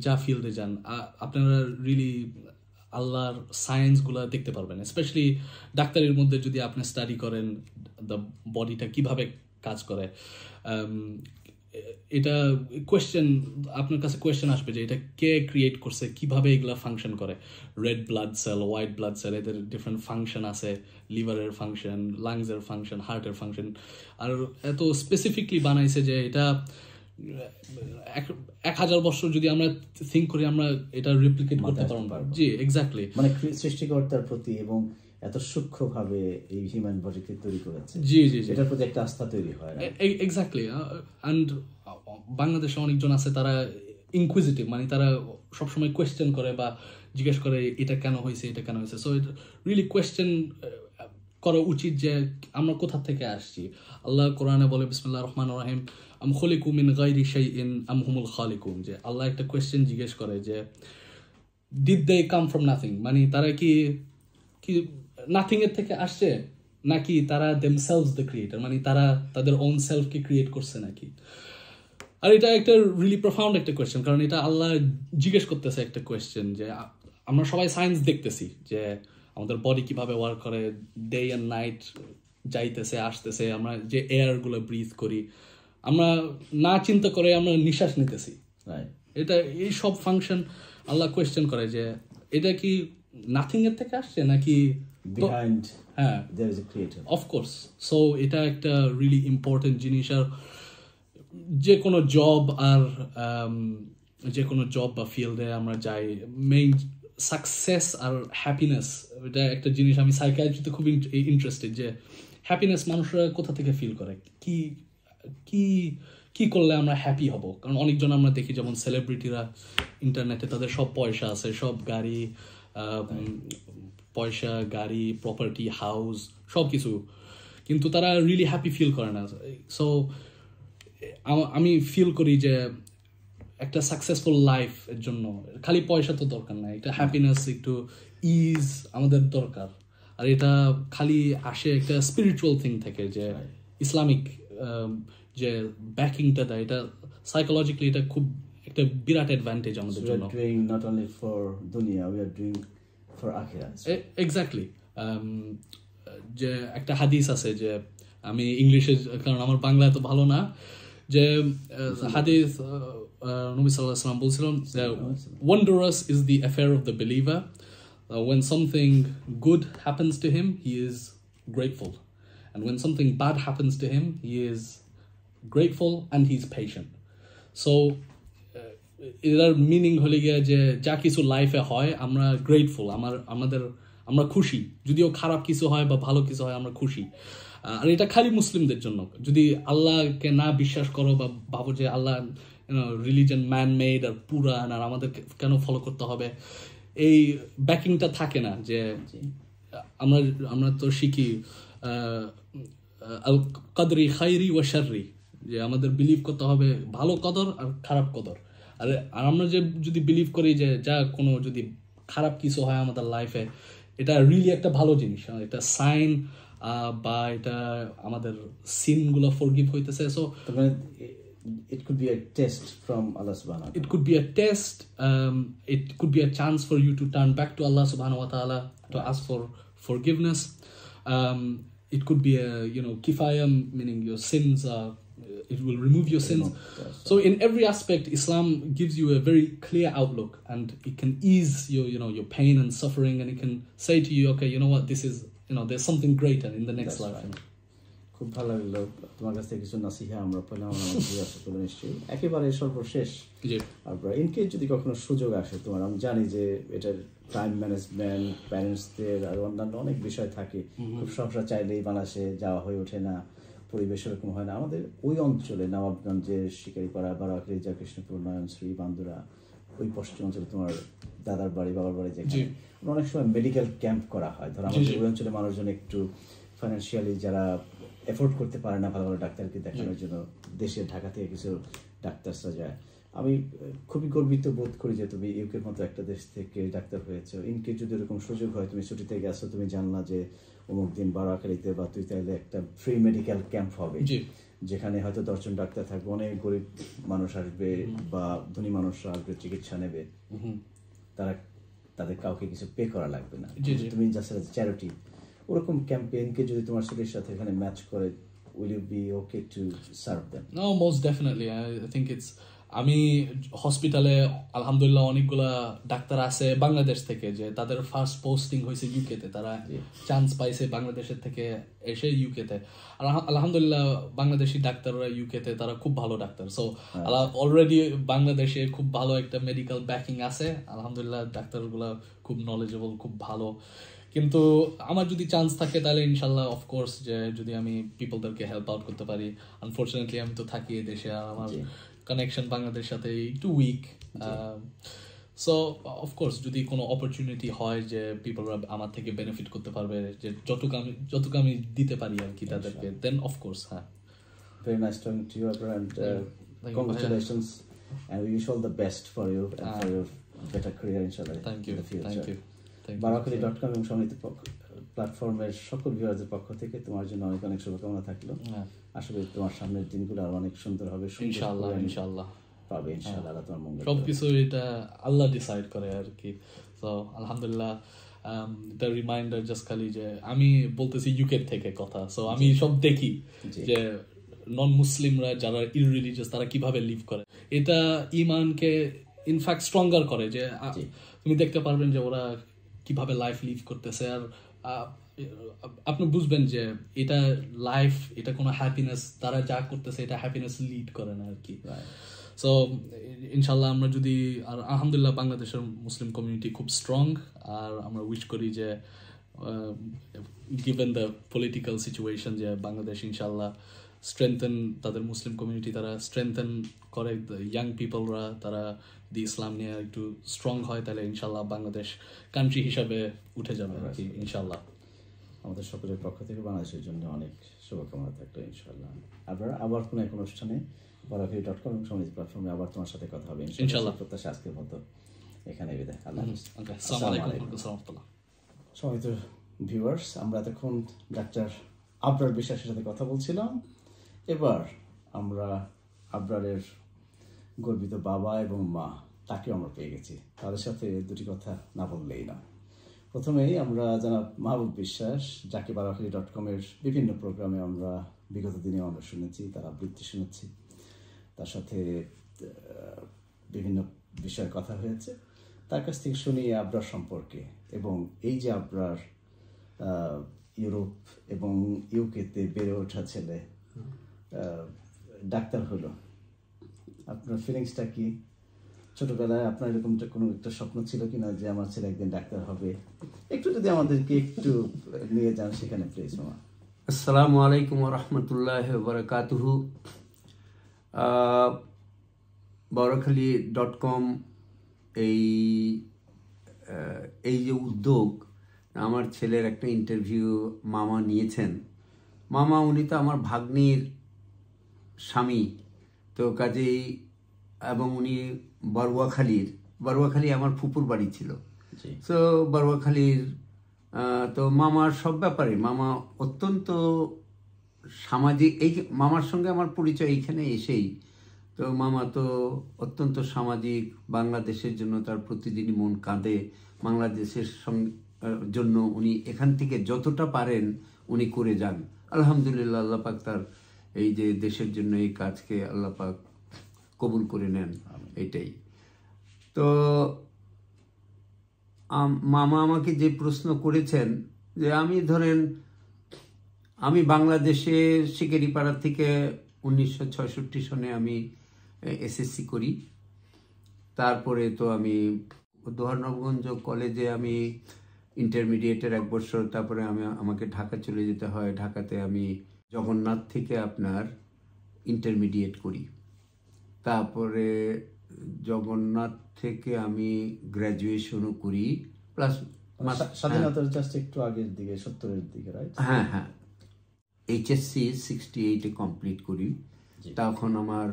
যা ফিল্ডে যান, আপনারা রিয়েলি আল্লাহর সায়েন্সগুলো দেখতে পারবেন। স্পেশালি ডাক্তারের মধ্যে যদি আপনি স্টাডি করেন দ্য বডিটা কিভাবে কাজ করে, এটা কোয়েশ্চেন, আপনার কাছে কোয়েশ্চেন আসবে যে এটা কে ক্রিয়েট করছে, কিভাবে এগুলা ফাংশন করে। Red blood cell, white blood cell, এদের ডিফারেন্ট ফাংশন আছে, লিভারের ফাংশন, লাংসের ফাংশন, হার্টের ফাংশন, আর এত স্পেসিফিকলি বানাইছে যে এটা 1000 বছর যদি আমরা থিঙ্ক করি, আমরা এটা রিপ্লিকেট করতে পারবো। জি, এক্স্যাক্টলি, মানে সৃষ্টিকর্তার প্রতি এবং এত সূক্ষ্মভাবে এই হিউম্যান বডিকে তৈরি করেছে। জি জি জি, এটার প্রতি একটা আস্থা তৈরি হয়। এক্স্যাক্টলি। অ্যান্ড বাংলাদেশে অনেকজন আছে তারা ইনকুইজিটিভ, মানে তারা সবসময় কোয়েশ্চেন করে বা জিজ্ঞেস করে এটা কেন হয়েছে, এটা কেন হয়েছে। সো রিয়েলি কোয়েশ্চেন করা উচিত যে আমরা কোথা থেকে আসছি। আল্লাহ কোরআনে বলে বিসমিল্লাহির রহমানির রহিম, আম খুলিকু মিন গায়রি শাইইন আম হুমুল খালিকুন, যে আল্লাহ একটা কোয়েশ্চেন জিজ্ঞেস করে যে did they come from nothing, মানে তারা কি নাথিং এর থেকে আসছে, নাকি তারা দেমসেলভস দ্য ক্রিয়েটর, মানে তারা তাদের ওন সেলফকে ক্রিয়েট করছে নাকি। আর এটা একটা রিয়েলি প্রফাউন্ড একটা কোয়েশ্চেন, কারণ এটা আল্লাহ জিজ্ঞেস করতেছে একটা কোয়েশ্চেন যে আমরা সবাই সায়েন্স দেখতেছি যে আমাদের বডি কিভাবে ওয়ার্ক করে, ডে অ্যান্ড নাইট যাইতেছে আসতেছে, আমরা যে এয়ারগুলো ব্রিথ করি, আমরা না চিন্তা করে আমরা নিঃশ্বাস নিতেছি, এটা এই সব ফাংশন আল্লাহ কোয়েশ্চেন করে যে এটা কি নাথিং এর থেকে আসছে নাকি behind হ্যাঁ there is a creator, of course. So এটা একটা রিয়েলি ইম্পর্টেন্ট জিনিস। আর যে কোনো জব বা ফিল্ডে আমরা যাই, মেইন সাকসেস আর হ্যাপিনেস, এটা একটা জিনিস আমি সাইকিয়াট্রিতে খুব ইন্টারেস্টেড, যে হ্যাপিনেস মানুষরা কোথা থেকে ফিল করে, কি কি কি করলে আমরা হ্যাপি হব। কারণ অনেকজন আমরা দেখি, যেমন সেলিব্রিটিরা ইন্টারনেটে তাদের সব পয়সা আছে, সব গাড়ি, পয়সা, গাড়ি, প্রপার্টি, হাউস, সব কিছু, কিন্তু তারা রিয়েলি হ্যাপি ফিল করে না। সো আমি ফিল করি যে একটা সাকসেসফুল লাইফ এর জন্য খালি পয়সা তো দরকার নাই, একটা হ্যাপিনেস, একটু ইজ আমাদের দরকার। আর এটা খালি আসে একটা স্পিরিচুয়াল থিং থেকে, যে ইসলামিক যে ব্যাকিংটা দেয়, এটা সাইকোলজিক্যালি এটা খুব একটা বিরাট অ্যাডভান্টেজ আমাদের জন্য। not only for dunya, we are doing for akhirah. Exactly. যে একটা হাদিস আছে, যে আমি ইংলিশে, কারণ আমার বাংলা এত ভালো না, যে হাদিস নবী সাল্লাল্লাহু আলাইহি ওয়াসাল্লাম বলছিলেন, wondrous is the affair of the believer, when something good happens to him he is grateful, and when something bad happens to him he is grateful and he is patient. So এটার মিনিং হলে গিয়ে যে যা কিছু লাইফে হয় আমরা গ্রেটফুল, আমরা খুশি, যদিও খারাপ কিছু হয় বা ভালো কিছু হয় আমরা খুশি। আর এটা খালি মুসলিমদের জন্য। যদি আল্লাহকে না বিশ্বাস করো বা ভাবো যে আল্লাহ রিলিজন ম্যান মেড আর পুরান আর আমাদের কেন ফলো করতে হবে, এই ব্যাকিংটা থাকে না। যে আমরা তো শিখি আল কদরি খাইরি ওয়া শাররি, যে আমাদের বিলিভ করতে হবে ভালো কদর আর খারাপ কদর। আর আমরা যদি বিলিভ করি যে যা কোনো যদি খারাপ কিছু হয় আমাদের লাইফে, এটা রিয়েলি একটা ভালো জিনিস, এটা সাইন বা এটা আমাদের সিনগুলো ফরগিভ হইতেছে। So it could be a test from Allah subhanahu wa ta'ala. It could be a test. It could be a chance for you to turn back to Allah subhanahu wa ta'ala to ask for forgiveness. It could be a kifaya, meaning your sins it will remove your sins. So in every aspect, Islam gives you a very clear outlook, and it can ease your pain and suffering, and it can say to you, okay, you know what, this is there's something greater in the next life. Right. খুব ভালো লাগলো তোমার কাছ থেকে কিছু নাসিহা আমরা পেলাম, নিশ্চয়ই একেবারে সর্বশেষ। আপনার ইনকেস যদি কখনো সুযোগ আসে তোমার, আমি জানি যে এটার টাইম ম্যানেজমেন্ট প্যারেন্টসদের আর অন্যান্য অনেক বিষয় থাকে, খুব সহসা চাইলেই বাংলাদেশে যাওয়া হয়ে ওঠে না, পরিবেশ এরকম হয় না। আমাদের ওই অঞ্চলে নবাবগঞ্জের শিকারিপাড়া, বারোয়াখালী, কৃষ্ণপুর, নয়নশ্রী, বান্দুরা, ওই পশ্চিম অঞ্চলে তোমার দাদার বাড়ি, বাবার বাড়ি, যেখানে অনেক সময় মেডিকেল ক্যাম্প করা হয়। ধরো আমাদের ওই অঞ্চলে মানুষজন একটু ফাইন্যান্সিয়ালি যারা এফোর্ড করতে পারে না ভালো ভালো ডাক্তারকে দেখানোর জন্য, দেশের ঢাকা থেকে কিছু ডাক্তাররা যায়। আমি খুবই গর্বিত বোধ করি যে তুমি ইউকের মতো একটা দেশ থেকে ডাক্তার হয়েছো। ইনকেস যদি এরকম সুযোগ হয়, তুমি ছুটিতে গেছো, তুমি জানলা যে অমুক দিন বারোয়াখালীতে বা তুই তাইলে একটা ফ্রি মেডিকেল ক্যাম্প হবে, যেখানে হয়তো 10 জন ডাক্তার থাকবে, অনেক গরিব মানুষ আসবে বা ধনী মানুষরা আসবে, চিকিৎসা নেবে, তাদের কাউকে কিছু পে করা লাগবে না, তুমি জাস্ট চ্যারিটি। ওরকম ক্যাম্পেইনকে যদি তোমার ছুটির সাথে এখানে ম্যাচ করে, will you be okay to serve them? No, most definitely. I think it's আমি হসপিটালে আলহামদুলিল্লাহ অনেকগুলা ডাক্তার আছে বাংলাদেশ থেকে, যে তাদের ফার্স্ট পোস্টিং হয়েছে ইউকেতে, তারা চান্স পাইছে বাংলাদেশের থেকে এসে ইউকেতে। আর আলহামদুলিল্লাহ বাংলাদেশি ডাক্তাররা ইউকেতে তারা খুব ভালো ডাক্তার। সো অলরেডি বাংলাদেশে খুব ভালো একটা মেডিকেল ব্যাকিং আছে, আলহামদুলিল্লাহ ডাক্তারগুলা খুব নলেজেবল, খুব ভালো। কিন্তু আমার যদি চান্স থাকে তাহলে ইনশাল্লাহ অফকোর্স, যে যদি আমি পিপলদেরকে হেল্প আউট করতে পারি। আনফর্চুনেটলি আমি তো থাকি এই দেশে, আর আমার কানেকশন বাংলাদেশের সাথে একটু উইক। সো অফকোর্স যদি কোনো অপরচুনিটি হয় যে পিপলরা আমার থেকে বেনিফিট করতে পারবে, যে যতটুকু আমি দিতে পারি আর কি তাদেরকে, দেন অফকোর্স। হ্যাঁ, very nice talking to you, Abrar, and congratulations, and we wish all the best for you and for your better career inshallah. Thank you, thank you. বারোয়াখালী.com এবং সমিতি প্ল্যাটফর্মের সকল ভিউয়ারদের পক্ষ থেকে তোমার জন্য অনেক অনেক শুভকামনা থাকলো। আসলে তোমার সামনের দিনগুলো আরো অনেক সুন্দর হবে, ইনশাআল্লাহ ইনশাআল্লাহ পাবে ইনশাআল্লাহ। আল্লাহ তোমার মঙ্গল। সবকিছু এটা আল্লাহ ডিসাইড করে আর কি। সো আলহামদুলিল্লাহ, দ্য রিমাইন্ডার জাস্ট খালি যে আমি বলতেছি ইউকে থেকে কথা। সো আমি সব দেখি যে নন মুসলিমরা যারা ইররিলিজিয়াস তারা কিভাবে লিভ করে, এটা ইমানকে ইনফ্যাক্ট স্ট্রঙ্গার করে। যে তুমি দেখতে পারবেন যে ওরা কিভাবে লাইফ লিভ করতেছে, আর আপনি বুঝবেন যে এটা লাইফ, এটা কোনো হ্যাপিনেস, তারা যা করতেছে এটা হ্যাপিনেস লিড করে না আর কি। সো ইনশাল্লাহ আমরা যদি, আর আলহামদুলিল্লাহ বাংলাদেশের মুসলিম কমিউনিটি খুব স্ট্রং, আর আমরা উইশ করি যে গিভেন দ্য পলিটিক্যাল সিচুয়েশন যে বাংলাদেশ ইনশাল্লাহ স্ট্রেংথেন, তাদের মুসলিম কমিউনিটি তারা স্ট্রেংথেন করে, ইয়াং পিপলরা তারা দি ইসলাম নিয়ে একটু স্ট্রং হয়, তাহলে ইনশাল্লাহ বাংলাদেশ কান্ট্রি হিসাবে উঠে যাবে আর কি ইনশাল্লাহ। আমাদের সকলের পক্ষ থেকে বাংলাদেশের জন্য অনেক শুভকামনা থাকলো ইনশাল্লাহ। আবার কোনো এক অনুষ্ঠানে বারোয়াখালী.com এবং সমিতি প্ল্যাটফর্মে আবার তোমার সাথে কথা হবে ইনশাল্লাহ। প্রত্যাশা আজকের মতো এখানে বিদায়। আল্লাহ হাফেজ। সমিত ভিউয়ার্স, আমরা এতক্ষণ ডাক্তার আবরার বিশ্বাসের সাথে কথা বলছিলাম। এবার আমরা আবরারের গর্বিত বাবা এবং মা, তাকেও আমরা পেয়ে গেছি। তাদের সাথে দুটি কথা না বললেই না। প্রথমেই আমরা জানাব মাহবুব বিশ্বাস, যাকে বারোয়াখালী.com এর বিভিন্ন প্রোগ্রামে আমরা বিগত দিনেও আমরা শুনেছি, তার আবৃত্তি শুনেছি, তার সাথে বিভিন্ন বিষয়ে কথা হয়েছে। তার কাছ থেকে শুনি আবরার সম্পর্কে, এবং এই যে আবরার ইউরোপ এবং ইউকেতে বেড়ে ওঠা ছেলে, ডাক্তার হলো, আপনার ফিলিংসটা কি? ছোটবেলায় আপনার এরকম কোনো একটা স্বপ্ন ছিল কিনা যে আমার ছেলে একদিন ডাক্তার হবে? একটু যদি আমাদেরকে একটু নিয়ে যান সেখানে প্লিজ মামা। আসসালামু আলাইকুম ওয়া রাহমাতুল্লাহি ওয়া বারাকাতুহু। barakali.com এই যে উদ্যোগ, আমার ছেলের একটা ইন্টারভিউ মামা নিয়েছেন। মামা উনি তো আমার ভাগ্নির স্বামী, তো কাজেই, এবং উনি বারুয়াখালী আমার ফুপুর বাড়ি ছিল। তো বারুয়াখালীর, তো মামার সব ব্যাপারে মামা অত্যন্ত সামাজিক। এই মামার সঙ্গে আমার পরিচয় এইখানে এসেই, তো মামা তো অত্যন্ত সামাজিক, বাংলাদেশের জন্য তার প্রতিদিনই মন কাঁদে। বাংলাদেশের জন্য উনি এখান থেকে যতটা পারেন উনি করে যান। আলহামদুলিল্লাহ, আল্লাহ পাক তার এই যে দেশের জন্য এই কাজকে আল্লাহ পাক কবুল করে নেন, এইটাই। তো মামা আমাকে যে প্রশ্ন করেছেন যে আমি বাংলাদেশের শিকারিপাড়া থেকে 1966 সনে আমি এসএসসি করি। তারপরে তো আমি দোহারনবগঞ্জ কলেজে আমি ইন্টারমিডিয়েটের 1 বছর, তারপরে আমাকে ঢাকা চলে যেতে হয়। ঢাকাতে আমি জগন্নাথ থেকে আপনার ইন্টারমিডিয়েট করি। তারপরে জগন্নাথ থেকে আমি গ্র্যাজুয়েশনও করি, প্লাস স্বাধীনতার জাস্ট একটু আগের দিকে, 70-এর দিকে, রাইট? হ্যাঁ হ্যাঁ, এইচএসসি 68-এ কমপ্লিট করি। তখন আমার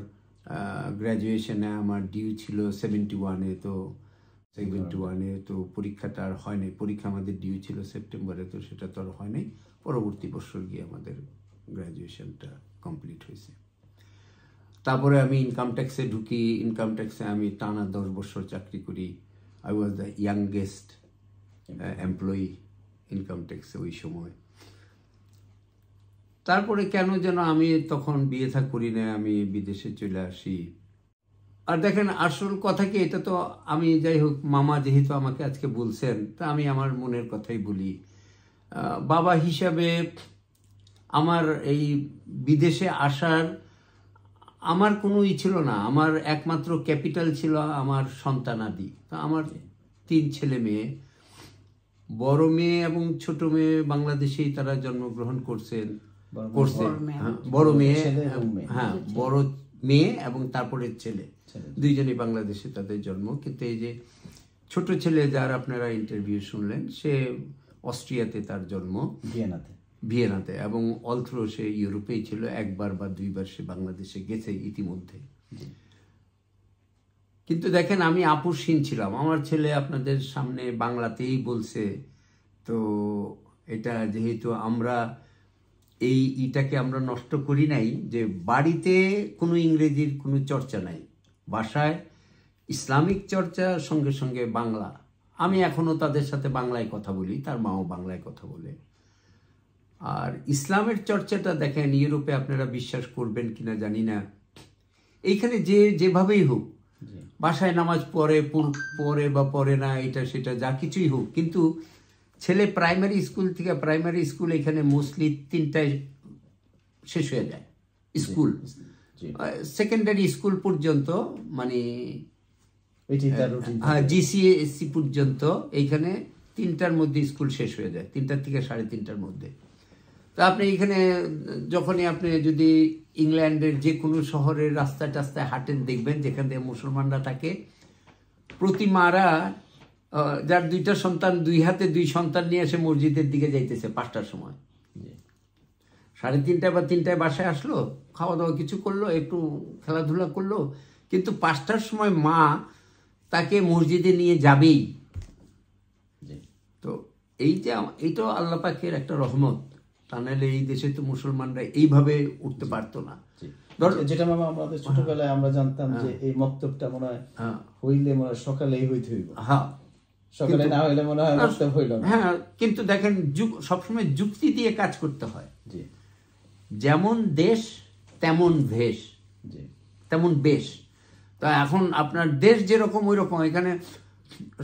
গ্র্যাজুয়েশনে আমার ডিউ ছিল 71-এ, তো 71-এ তো পরীক্ষাটা আর হয়নি। পরীক্ষা আমাদের ডিউ ছিল সেপ্টেম্বরে, তো সেটা তো আর হয়নি। পরবর্তী বছর গিয়ে আমাদের গ্র্যাজুয়েশনটা কমপ্লিট হয়েছে। তারপরে আমি ইনকাম ট্যাক্সে ঢুকি। ইনকাম ট্যাক্সে আমি টানা 10 বছর চাকরি করি। I was the youngest employee income ট্যাক্সে ওই সময়। তারপরে কেন যেন আমি তখন বিয়ে থা করি না, আমি বিদেশে চলে আসি। আর দেখেন, আসল কথা কি, এটা তো আমি, যাই হোক, মামা যেহেতু আমাকে আজকে বলছেন, তা আমি আমার মনের কথাই বলি। বাবা হিসাবে আমার এই বিদেশে আসার আমার কোনো ছিল না। আমার একমাত্র ক্যাপিটাল ছিল আমার সন্তানাদি। তা আমার 3 ছেলে মেয়ে, বড় মেয়ে এবং ছোট মেয়ে বাংলাদেশেই তারা জন্মগ্রহণ করছেন। বড় মেয়ে, হ্যাঁ, বড় মেয়ে এবং তারপরে ছেলে, দুইজনই বাংলাদেশে তাদের জন্ম। কিন্তু এই যে ছোট ছেলে যার আপনারা ইন্টারভিউ শুনলেন, সে অস্ট্রিয়াতে তার জন্ম, ভিয়েনাতে, এবং অলথ্রো সে ইউরোপেই ছিল। 1 বার বা 2 বার সে বাংলাদেশে গেছে ইতিমধ্যে। কিন্তু দেখেন, আমি আপোষহীন ছিলাম। আমার ছেলে আপনাদের সামনে বাংলাতেই বলছে। তো এটা যেহেতু আমরা এইটাকে আমরা নষ্ট করি নাই, যে বাড়িতে কোনো ইংরেজির কোনো চর্চা নাই, বাসায় ইসলামিক চর্চা, সঙ্গে সঙ্গে বাংলা। আমি এখনো তাদের সাথে বাংলায় কথা বলি, তার মাও বাংলায় কথা বলে। আর ইসলামের চর্চাটা দেখেন, ইউরোপে আপনারা বিশ্বাস করবেন কিনা জানি না, এইখানে যেভাবেই হোক, বাসায় নামাজ পড়ে বা পড়ে না, এটা সেটা যা কিছুই হোক, কিন্তু ছেলে প্রাইমারি স্কুল এখানে মোস্টলি 3টায় শেষ হয়ে যায় স্কুল। সেকেন্ডারি স্কুল পর্যন্ত, মানে জিসিএসসি পর্যন্ত এইখানে 3টার মধ্যে স্কুল শেষ হয়ে যায়, 3টা থেকে 3:30টার মধ্যে। তা আপনি এখানে যখনই আপনি যদি ইংল্যান্ডের যে কোনো শহরের রাস্তায় টাস্তায় হাঁটেন, দেখবেন যেখান থেকে মুসলমানরা থাকে, প্রতি মারা যার 2টা সন্তান, 2 হাতে 2 সন্তান নিয়ে এসে মসজিদের দিকে যাইতেছে 5টার সময়। 3:30 বা 3টায় বাসায় আসলো, খাওয়া দাওয়া কিছু করলো, একটু খেলাধুলা করলো, কিন্তু 5টার সময় মা তাকে মসজিদে নিয়ে যাবেই। তো এইটা আল্লাহ পাকের একটা রহমত। তা নাহলে এই দেশে তো মুসলমানরা এইভাবে উঠতে পারতো না। যেটা মামা আমাদের ছোটবেলায় আমরা জানতাম যে এই মক্তবটা মনে হয় হইলে মনে হয় সকালেই হইতে হইব, সকালে না হইলে মনে হয় মক্তব হইল না। হ্যাঁ, কিন্তু দেখেন, সবসময় যুক্তি দিয়ে কাজ করতে হয়। যেমন দেশ তেমন ভেষ, তেমন বেশ। তা এখন আপনার দেশ যেরকম ওই রকম। এখানে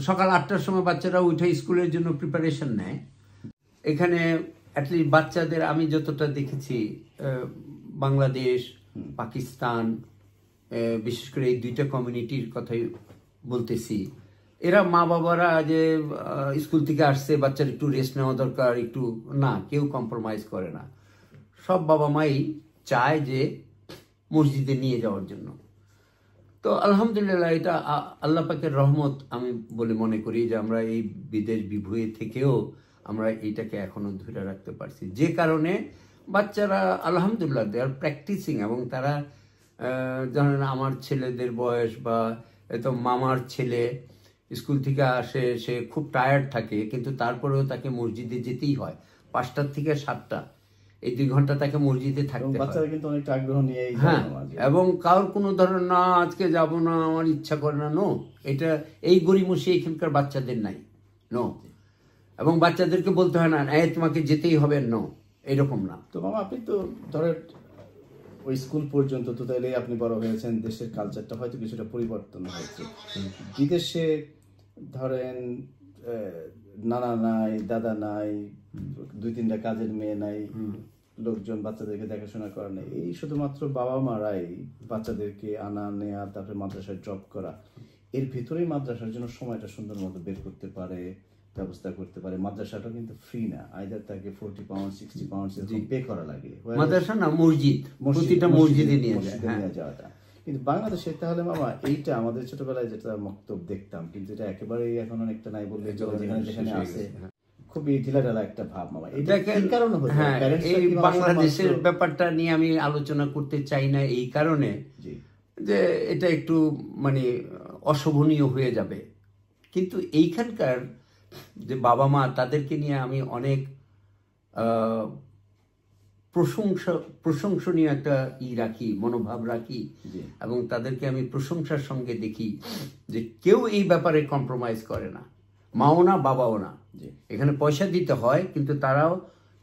সকাল 8টার সময় বাচ্চারা উঠে স্কুলের জন্য প্রিপারেশন নেয়। এখানে অ্যাটলিস্ট বাচ্চাদের আমি যতটা দেখেছি, বাংলাদেশ, পাকিস্তান, বিশেষ করে এই 2টা কমিউনিটির কথাই বলতেছি, এরা মা বাবারা যে স্কুল থেকে আসছে, বাচ্চার একটু রেস্ট নেওয়া দরকার, একটু না, কেউ কম্প্রোমাইজ করে না। সব বাবা মাই চায় যে মসজিদে নিয়ে যাওয়ার জন্য। তো আলহামদুলিল্লাহ, এটা আল্লাহ পাকের রহমত আমি বলে মনে করি যে আমরা এই বিদেশ বিভুঁয়ে থেকেও আমরা এইটাকে এখনো ধরে রাখতে পারছি, যে কারণে বাচ্চারা আলহামদুলিল্লাহ দে আর প্র্যাকটিসিং। এবং তারা ধরেন আমার ছেলেদের বয়স বা এত মামার ছেলে স্কুল থেকে আসে, সে খুব টায়ার্ড থাকে, কিন্তু তারপরেও তাকে মসজিদে যেতেই হয় 5টা থেকে 7টা, এই 2 ঘন্টা তাকে মসজিদে থাকতে হয়। কিন্তু অনেকটা আগ্রহ নিয়ে, হ্যাঁ, এবং কারোর কোনো ধরনের না আজকে যাব না, আমার ইচ্ছা করে না, নো, এটা এই গরিমসি এখানকার বাচ্চাদের নাই, নো। এবং বাচ্চাদেরকে বলতে হয় না তোমাকে যেতেই হবে, নো, এরকম না। তো মামা, আপনি তো ধরেন ওই স্কুল পর্যন্ত তো তাইলে আপনি বড় হয়েছেন, দেশের কালচারটা হয়তো কিছুটা পরিবর্তন হয়েছে। বিদেশে ধরেন নানা নাই, দাদা নাই, 2-3টা কাজের মেয়ে নাই, লোকজন বাচ্চাদেরকে দেখাশোনা করে না, এই শুধুমাত্র বাবা মারাই বাচ্চাদেরকে আনা নেয়া, তারপরে মাদ্রাসায় ড্রপ করা, এর ভিতরেই মাদ্রাসার জন্য সময়টা সুন্দর মতো বের করতে পারে, ব্যবস্থা করতে পারে। মাদ্রাসাটা কিন্তু ফ্রি না, আইদার তাকে 40 পাউন্ড 60 পাউন্ড পে করা লাগে। মাদ্রাসা না, মসজিদ, প্রতিটা মসজিদে নিয়ে যাওয়াটা। কিন্তু বাংলাদেশে তাহলে মামা এইটা আমাদের ছোটবেলায় যেটা বক্তব্য দেখতাম, কিন্তু এটা একেবারেই এখন অনেকটা নাই বললে যেখানে আছে, খুবই ঢিলাঢালা একটা ভাব মামা। এটা কি কারণে হচ্ছে? হ্যাঁ, এই বাংলাদেশের ব্যাপারটা নিয়ে আমি আলোচনা করতে চাই না এই কারণে যে এটা একটু মানে অশোভনীয় হয়ে যাবে। কিন্তু এইখানকার যে বাবা মা, তাদেরকে নিয়ে আমি অনেক প্রশংসনীয় একটা রাখি, মনোভাব রাখি, এবং তাদেরকে আমি প্রশংসার সঙ্গে দেখি যে কেউ এই ব্যাপারে কম্প্রোমাইজ করে না, মাও না বাবাও না। এখানে পয়সা দিতে হয়, কিন্তু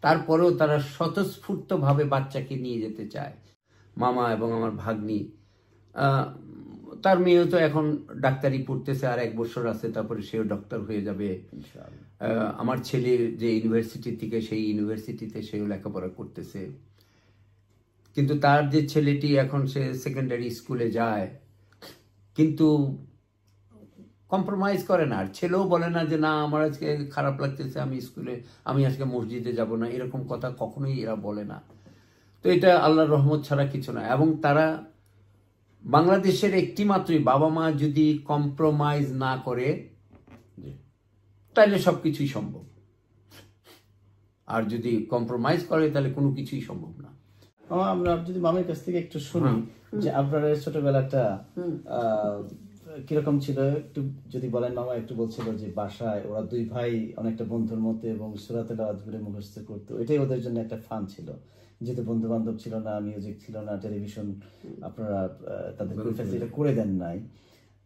তারপরেও তারা স্বতঃস্ফূর্তভাবে বাচ্চাকে নিয়ে যেতে চায়। মামা এবং আমার ভাগ্নি, তার মেয়েও তো এখন ডাক্তারি পড়তেছে, আর 1 বছর আছে, তারপরে সেও ডক্টর হয়ে যাবে। আমার ছেলে যে ইউনিভার্সিটি থেকে, সেই ইউনিভার্সিটিতে সেও লেখাপড়া করতেছে। কিন্তু তার যে ছেলেটি এখন, সে সেকেন্ডারি স্কুলে যায়, কিন্তু কম্প্রোমাইজ করে না। আর ছেলেও বলে না যে না, আমার আজকে খারাপ লাগতেছে, আমি আজকে মসজিদে যাব না, এরকম কথা কখনোই এরা বলে না। তো এটা আল্লাহর রহমত ছাড়া কিছু না। এবং তারা বাংলাদেশের একটি মাত্রই, বাবা মা যদি কম্প্রোমাইজ না করে তাহলে সবকিছুই সম্ভব, আর যদি কম্প্রোমাইজ করে তাহলে কোনো কিছুই সম্ভব না। আমরা যদি মামের কাছ থেকে একটু শুনি যে আপনার ছোটবেলাটা কিরকম ছিল, একটু যদি বলেন মামা। একটু বলছিল যে বাসায় ওরা 2 ভাই অনেকটা বন্ধুর মতো, এবং সূরা তেলাওয়াত করে মুখস্থ করতো, এটাই ওদের জন্য একটা ফান ছিল, যেহেতু বন্ধু বান্ধব ছিল না, মিউজিক ছিল না, টেলিভিশন আপনারা তাদের ফ্যাসিলিটি করে দেন নাই।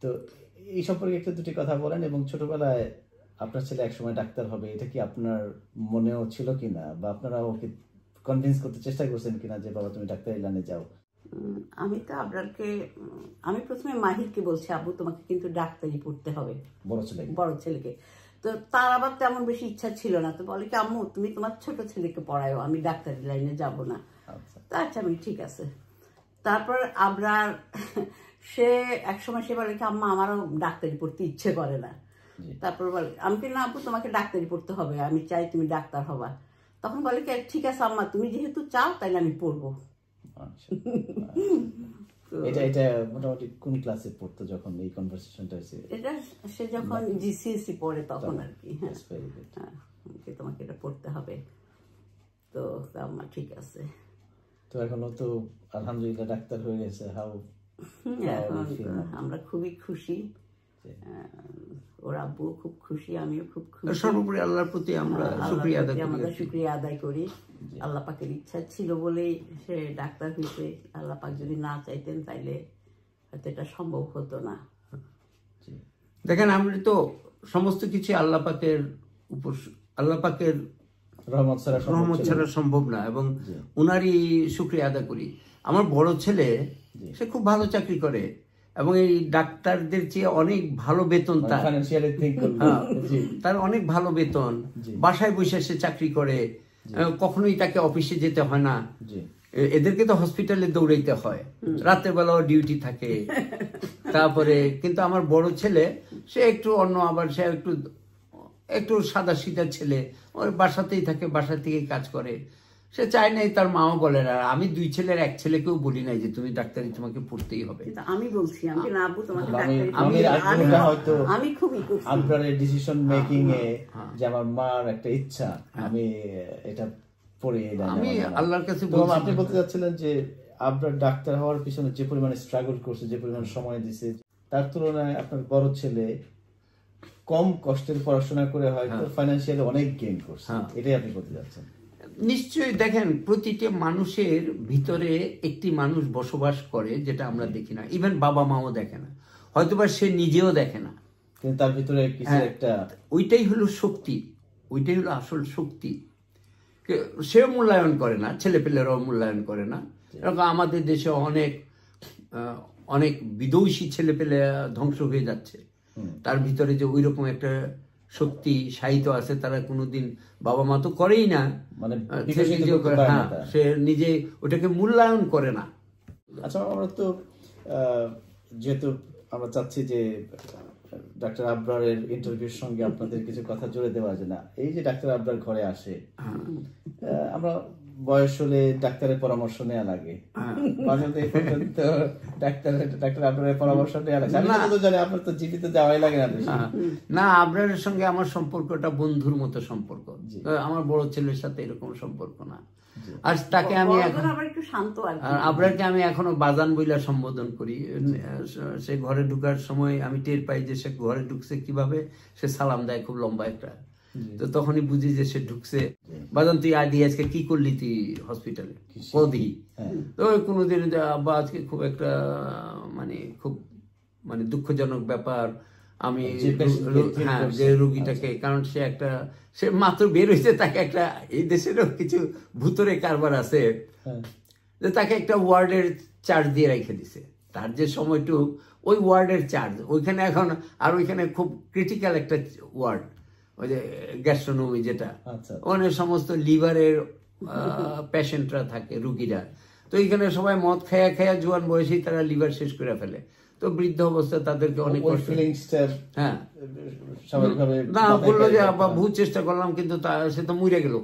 তো এই সম্পর্কে একটু 2টি কথা বলেন। এবং ছোটবেলায় আপনার ছেলে একসময় ডাক্তার হবে, এটা কি আপনার মনেও ছিল কিনা, বা আপনারা ওকে কনভিন্স করতে চেষ্টা করছেন কিনা যে বাবা তুমি ডাক্তারি লাইনে যাও? আমি তো আবরারকে, আমি প্রথমে মাহিরকে বলছি, আব্বু তোমাকে কিন্তু ডাক্তারি পড়তে হবে, বড় ছেলেকে। তো তার আবার তেমন বেশি ইচ্ছা ছিল না, তো বলে কি আম্মু তুমি তোমার ছোট ছেলেকে পড়ায়ো, আমি ডাক্তারি লাইনে যাব না। তা আচ্ছা আমি ঠিক আছে। তারপর আবরার সে একসময় সে বলে কি আম্মা আমারও ডাক্তারি পড়তে ইচ্ছে করে না। তারপর বলে আমি কি না আব্বু তোমাকে ডাক্তারি পড়তে হবে, আমি চাই তুমি ডাক্তার হবা। তখন বলে কি ঠিক আছে আম্মা, তুমি যেহেতু চাও তাইলে আমি পড়বো। এটা মোটামুটি কোন ক্লাসে পড়তো যখন এই কনভারসেশনটা হয়েছে? এটা সে যখন জিসিএসসি পড়ে তখন আর কি। হ্যাঁ, তোমাকে এটা পড়তে হবে। তো আম্মা ঠিক আছে। তো এখনো তো আলহামদুলিল্লাহ ডাক্তার হয়ে গেছে। আমরা খুবই খুশি, ওর আব্বু খুব খুশি, আমিও খুব খুশি। সর্বোপরি আল্লাহর প্রতি আমরা শুকরিয়া আদায় করি। আল্লাহ পাকের ইচ্ছা ছিল বলেই সে ডাক্তার হয়েছে। আল্লাহ পাক যদি না চাইতেন তাইলে হয়তো এটা সম্ভব হতো না। দেখেন, আমরা তো সমস্ত কিছু আল্লাহ পাকের উপর, আল্লাহ পাকের রহমত ছাড়া সম্ভব না, এবং উনারই শুকরিয়া আদায় করি। আমার বড় ছেলে, সে খুব ভালো চাকরি করে, এবং এই ডাক্তারদের চেয়ে অনেক ভালো বেতন তার অনেক ভালো বেতন, বাসায় বসে সে চাকরি করে, কখনোই তাকে অফিসে যেতে হয় না। এদেরকে তো হসপিটালে দৌড়াইতে হয়, রাতের বেলাও ডিউটি থাকে। তারপরে কিন্তু আমার বড় ছেলে সে একটু অন্য, আবার সে একটু সাদা সিধা ছেলে, ওর বাসাতেই থাকে, বাসা থেকেই কাজ করে। সে চায় নাই, তার মাও বলে না। আমি 2 ছেলের 1 ছেলেকেও বলি নাই যে তুমি ডাক্তারি তোমাকে পড়তেই হবে। আমি বলছি আমি না আব্বু তোমাকে আমি খুবই আপনার ডিসিশন মেকিং এ যে আমার মার একটা ইচ্ছা, আমি এটা পড়ে আমি আল্লাহর কাছে বলছি। আপনি বলতে যাচ্ছিলেন যে আপনার ডাক্তার হওয়ার পিছনে যে পরিমাণে স্ট্রাগল করছে, যে পরিমাণে সময় দিছে, তার তুলনায় আপনার বড় ছেলে কম কষ্টের পড়াশোনা করে হয়তো ফাইন্যান্সিয়ালি অনেক গেইন করছে, এটাই আপনি বলতে যাচ্ছেন? নিশ্চয়ই। দেখেন, প্রতিটি মানুষের ভিতরে একটি মানুষ বসবাস করে যেটা আমরা দেখি না, ইভেন বাবা মাও দেখে না, হয়তোবা সে নিজেও দেখে না, কিন্তু তার ভিতরে কিছু একটা, ওইটাই হলো শক্তি, ওইটাই হলো আসল শক্তি। সেও মূল্যায়ন করে না, ছেলেপেলেরাও মূল্যায়ন করে না। এরকম আমাদের দেশে অনেক বিদৌষী ছেলেপেলে ধ্বংস হয়ে যাচ্ছে, তার ভিতরে যে ওই রকম একটা শক্তি সাহিত্য আছে, তারা কোনোদিন, বাবা মা তো করেই না, মানে সে নিজে ওটাকে মূল্যায়ন করে না। আচ্ছা, আমরা তো যেহেতু আমরা চাচ্ছি যে ডাক্তার আবরারের ইন্টারভিউর সঙ্গে আপনাদের কিছু কথা জুড়ে দেওয়া যায় না, এই যে ডাক্তার আবরার ঘরে আসে, আমরা বয়স হলে ডাক্তারের পরামর্শ নেওয়া লাগে, ডাক্তার আবরারের পরামর্শ নেওয়া লাগে, জানি আপনার তো জীবিত যাওয়াই লাগে না বেশি। না, আবরারের সঙ্গে আমার সম্পর্কটা বন্ধুর মতো সম্পর্ক, আমার বড় ছেলের সাথে এরকম সম্পর্ক না। আর তাকে আমি আবরারকে আমি এখনো বাজান বইলা সম্বোধন করি। সে ঘরে ঢুকার সময় আমি টের পাই যে সে ঘরে ঢুকছে কিভাবে, সে সালাম দেয় খুব লম্বা একটা, তো তখনই বুঝি যে সে ঢুকছে। বাজান তুই আদি আজকে কি করলি তুই হসপিটালে, কদি? তো কোনোদিন আব্বা আজকে খুব একটা খুব দুঃখজনক ব্যাপার, আমি যে রুগীটাকে, কারণ সে মাত্র বের হয়েছে, তাকে একটা, এই দেশেরও কিছু ভুতুরে কারবার আছে, যে তাকে একটা ওয়ার্ডের চার্জ দিয়ে রেখে দিছে। তার যে সময়টুক ওই ওয়ার্ডের চার্জ, ওইখানে এখন, আর ওইখানে খুব ক্রিটিক্যাল একটা ওয়ার্ড, ওই যে গ্যাস্ট্রোনমি যেটা, ওখানে সমস্ত লিভারের পেশেন্টরা থাকে, রুগীরা। তো এইখানে সবাই মদ খায়া জোয়ান বয়সেই তারা লিভার শেষ করে ফেলে। তো বৃদ্ধ অবস্থায় তাদেরকে অনেক কষ্ট, না বললো যে আব্বা বহুত চেষ্টা করলাম, কিন্তু সে তো মরে গেল,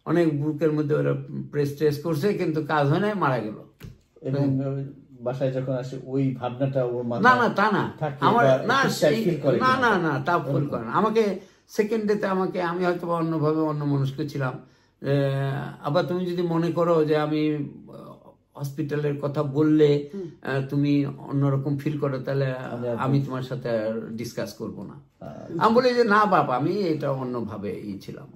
অনেক বুকের মধ্যে ওরা প্রেস ট্রেস করছে, কিন্তু কাজ হয় নাই, মারা গেল। এবং বাসায় যখন আসে ওই ভাবনাটা ওর মাথায়, না তা না, আমার না তা ফুল করে না। আমাকে সেকেন্ড ডেতে আমি হয়তো অন্যভাবে অন্য মনস্ক ছিলাম। আবার তুমি যদি মনে করো যে আমি হসপিটালের কথা বললে তুমি অন্যরকম ফিল করো, তাহলে আমি তোমার সাথে ডিসকাস করব না। আমি বলি যে না বাবা, আমি এটা অন্যভাবে ছিলাম।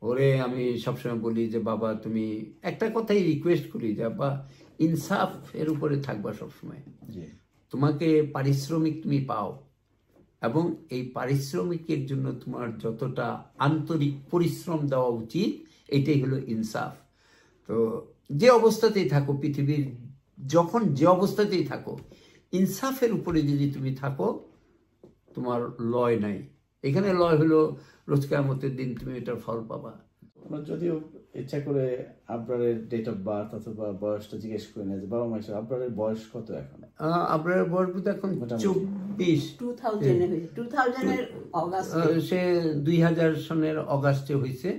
ওরে আমি সবসময় বলি যে বাবা, তুমি একটা কথাই রিকোয়েস্ট করি যে বাবা, ইনসাফ এর উপরে থাকবা সবসময়। তোমাকে পারিশ্রমিক তুমি পাও, এবং এই পারিশ্রমিকের জন্য তোমার যতটা আন্তরিক পরিশ্রম দেওয়া উচিত, এটাই হলো ইনসাফ। তো যে অবস্থাতেই থাকো পৃথিবীর, যখন যে অবস্থাতেই থাকো, ইনসাফের উপরে যদি তুমি থাকো, তোমার লয় নাই। এখানে লয় হলো রোজ কিয়ামতের দিন তুমি এটার ফল পাবা। যদিও ইচ্ছা করে আবরারের ডেট অফ বার্থ অথবা বয়সটা জিজ্ঞেস করে না, যে বাবা মা আবরারের বয়স কত এখন? আবরারের বয়স এখন 24। 2000 অগাস্ট, সে 2000 সনের অগাস্টে হয়েছে।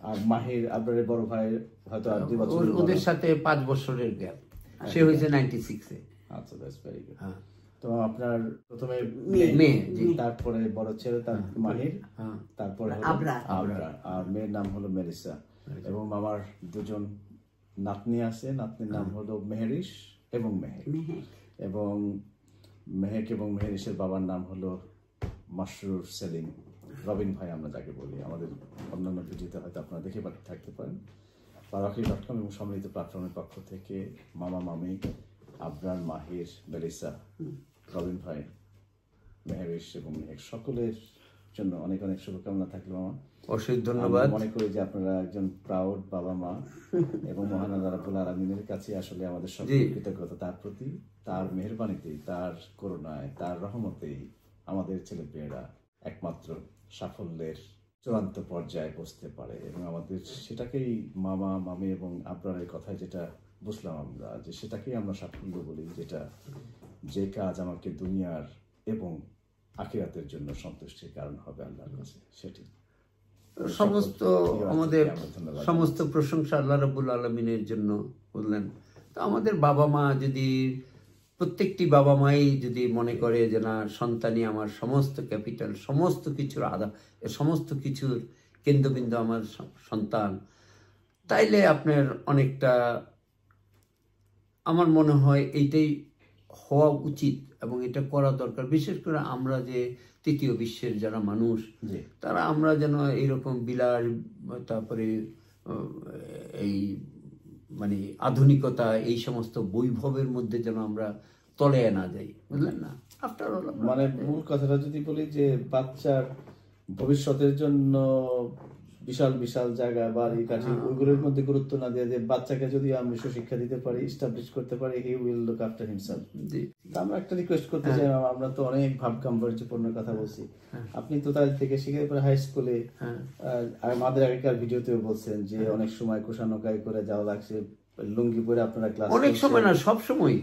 আর মাহির, আবরারের বড় ভাই, হয়তো আর 2 বছর, ওদের সাথে 5 বছরের গ্যাপ। সে হয়েছে 96-এ। আচ্ছা, দ্যাটস ভেরি গুড। তো আপনার প্রথমে মেয়ে, তারপরে বড় ছেলে, তার মাহির, তারপরে আবরার, আর মেয়ের নাম হলো মেলিসা। এবং আমার 2জন নাতনি আছে, নাতনির নাম হলো মেহেরিশ এবং মেহেক। এবং মেহেক এবং মেহেরিশের বাবার নাম হলো মাসরুর সেলিম, রবিন ভাই আমরা যাকে বলি। আমাদের অন্যান্য ভিডিওতে হয়তো আপনারা দেখে থাকতে পারেন। বারাকি.com এবং সম্মিলিত প্ল্যাটফর্মের পক্ষ থেকে মামা, মামি, আবরার, মাহির, মেলিসা, রবিন ভাই, মেহেরিশ এবং মেহেক, সকলের জন্য অনেক অনেক শুভকামনা থাকলো। মামা, অশেষ ধন্যবাদ। মনে করি যে আপনারা একজন প্রাউড বাবা মা, এবং মহান আল্লাহ রাব্বুল আলামিনের কাছে আসলে আমাদের সকল কৃতজ্ঞতা তার প্রতি, তার মেহেরবানিতেই, তার করুণায়, তার রহমতেই আমাদের ছেলেমেয়েরা একমাত্র সাফল্যের চূড়ান্ত পর্যায়ে বসতে পারে। এবং আমাদের সেটাকেই মামা মামি এবং আপনার কথায় যেটা বুঝলাম আমরা, যে সেটাকেই আমরা সাফল্য বলি, যেটা যে কাজ আমাকে দুনিয়ার এবং আখিরাতের জন্য সন্তুষ্টির কারণ হবে আল্লাহর কাছে, সেটি সমস্ত আমাদের সমস্ত প্রশংসা আল্লাহ রাব্বুল আলামিনের জন্য বললেন। তো আমাদের বাবা মা যদি, প্রত্যেকটি বাবা মাই যদি মনে করে যে না, সন্তানই আমার সমস্ত ক্যাপিটাল, সমস্ত কিছুর সমস্ত কিছুর কেন্দ্রবিন্দু আমার সন্তান, তাইলে আপনার অনেকটা, আমার মনে হয় এইটাই হওয়া উচিত এবং এটা করা দরকার। বিশেষ করে আমরা যে তৃতীয় বিশ্বের যারা মানুষ, তারা আমরা যেন এইরকম বিলাস, তারপরে এই মানে আধুনিকতা, এই সমস্ত বৈভবের মধ্যে যেন আমরা তলে না যাই, বুঝলেন না? আফটার অল মানে মূল কথাটা যদি বলি, যে বাচ্চার ভবিষ্যতের জন্য বিশাল বিশাল জায়গা, বাড়ি, কাঠি, ওইগুলোর মধ্যে গুরুত্ব না দিয়ে, যে বাচ্চাকে যদি আমি সুশিক্ষা দিতে পারি, এস্টাবলিশ করতে পারি, he will look after himself. আমরা একটা রিকোয়েস্ট করতে চাই, আমরা তো অনেক ভাব গাম্ভীর্যপূর্ণ কথা বলছি, আপনি তো তাদের থেকে শিকারিপাড়া হাই স্কুলে আমাদের আগেকার ভিডিওতেও বলছেন যে অনেক সময় কুষানকাই করে যাওয়া লাগছে, লুঙ্গি পরে আপনারা ক্লাস, অনেক সময় না, সব সময়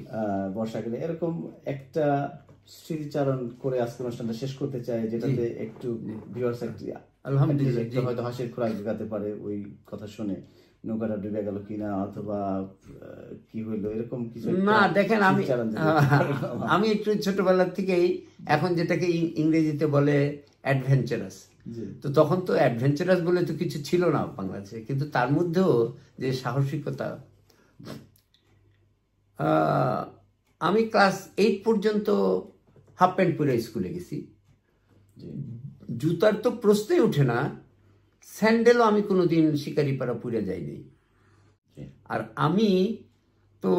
বর্ষাকালে, এরকম একটা স্মৃতিচারণ করে আজকে অনুষ্ঠানটা শেষ করতে চাই, যেটাতে একটু ভিউয়ার্স আলহামদুলিল্লাহ হয়তো হাসির খোরাক জোগাতে পারে ওই কথা শুনে, নৌকাটা ডুবে গেল কিনা অথবা কি হইলো, এরকম কিছু না। দেখেন, আমি একটু ছোটবেলার থেকেই, এখন যেটাকে ইংরেজিতে বলে অ্যাডভেঞ্চারাস, তো তখন তো অ্যাডভেঞ্চারাস বলে তো কিছু ছিল না বাংলাদেশে, কিন্তু তার মধ্যেও যে সাহসিকতা। আমি ক্লাস 8 পর্যন্ত হাফ প্যান্ট পরে স্কুলে গেছি, জুতার তো প্রশ্নই ওঠে না, স্যান্ডেলও আমি কোনোদিন শিকারিপাড়া পরে যাইনি। আর আমি তো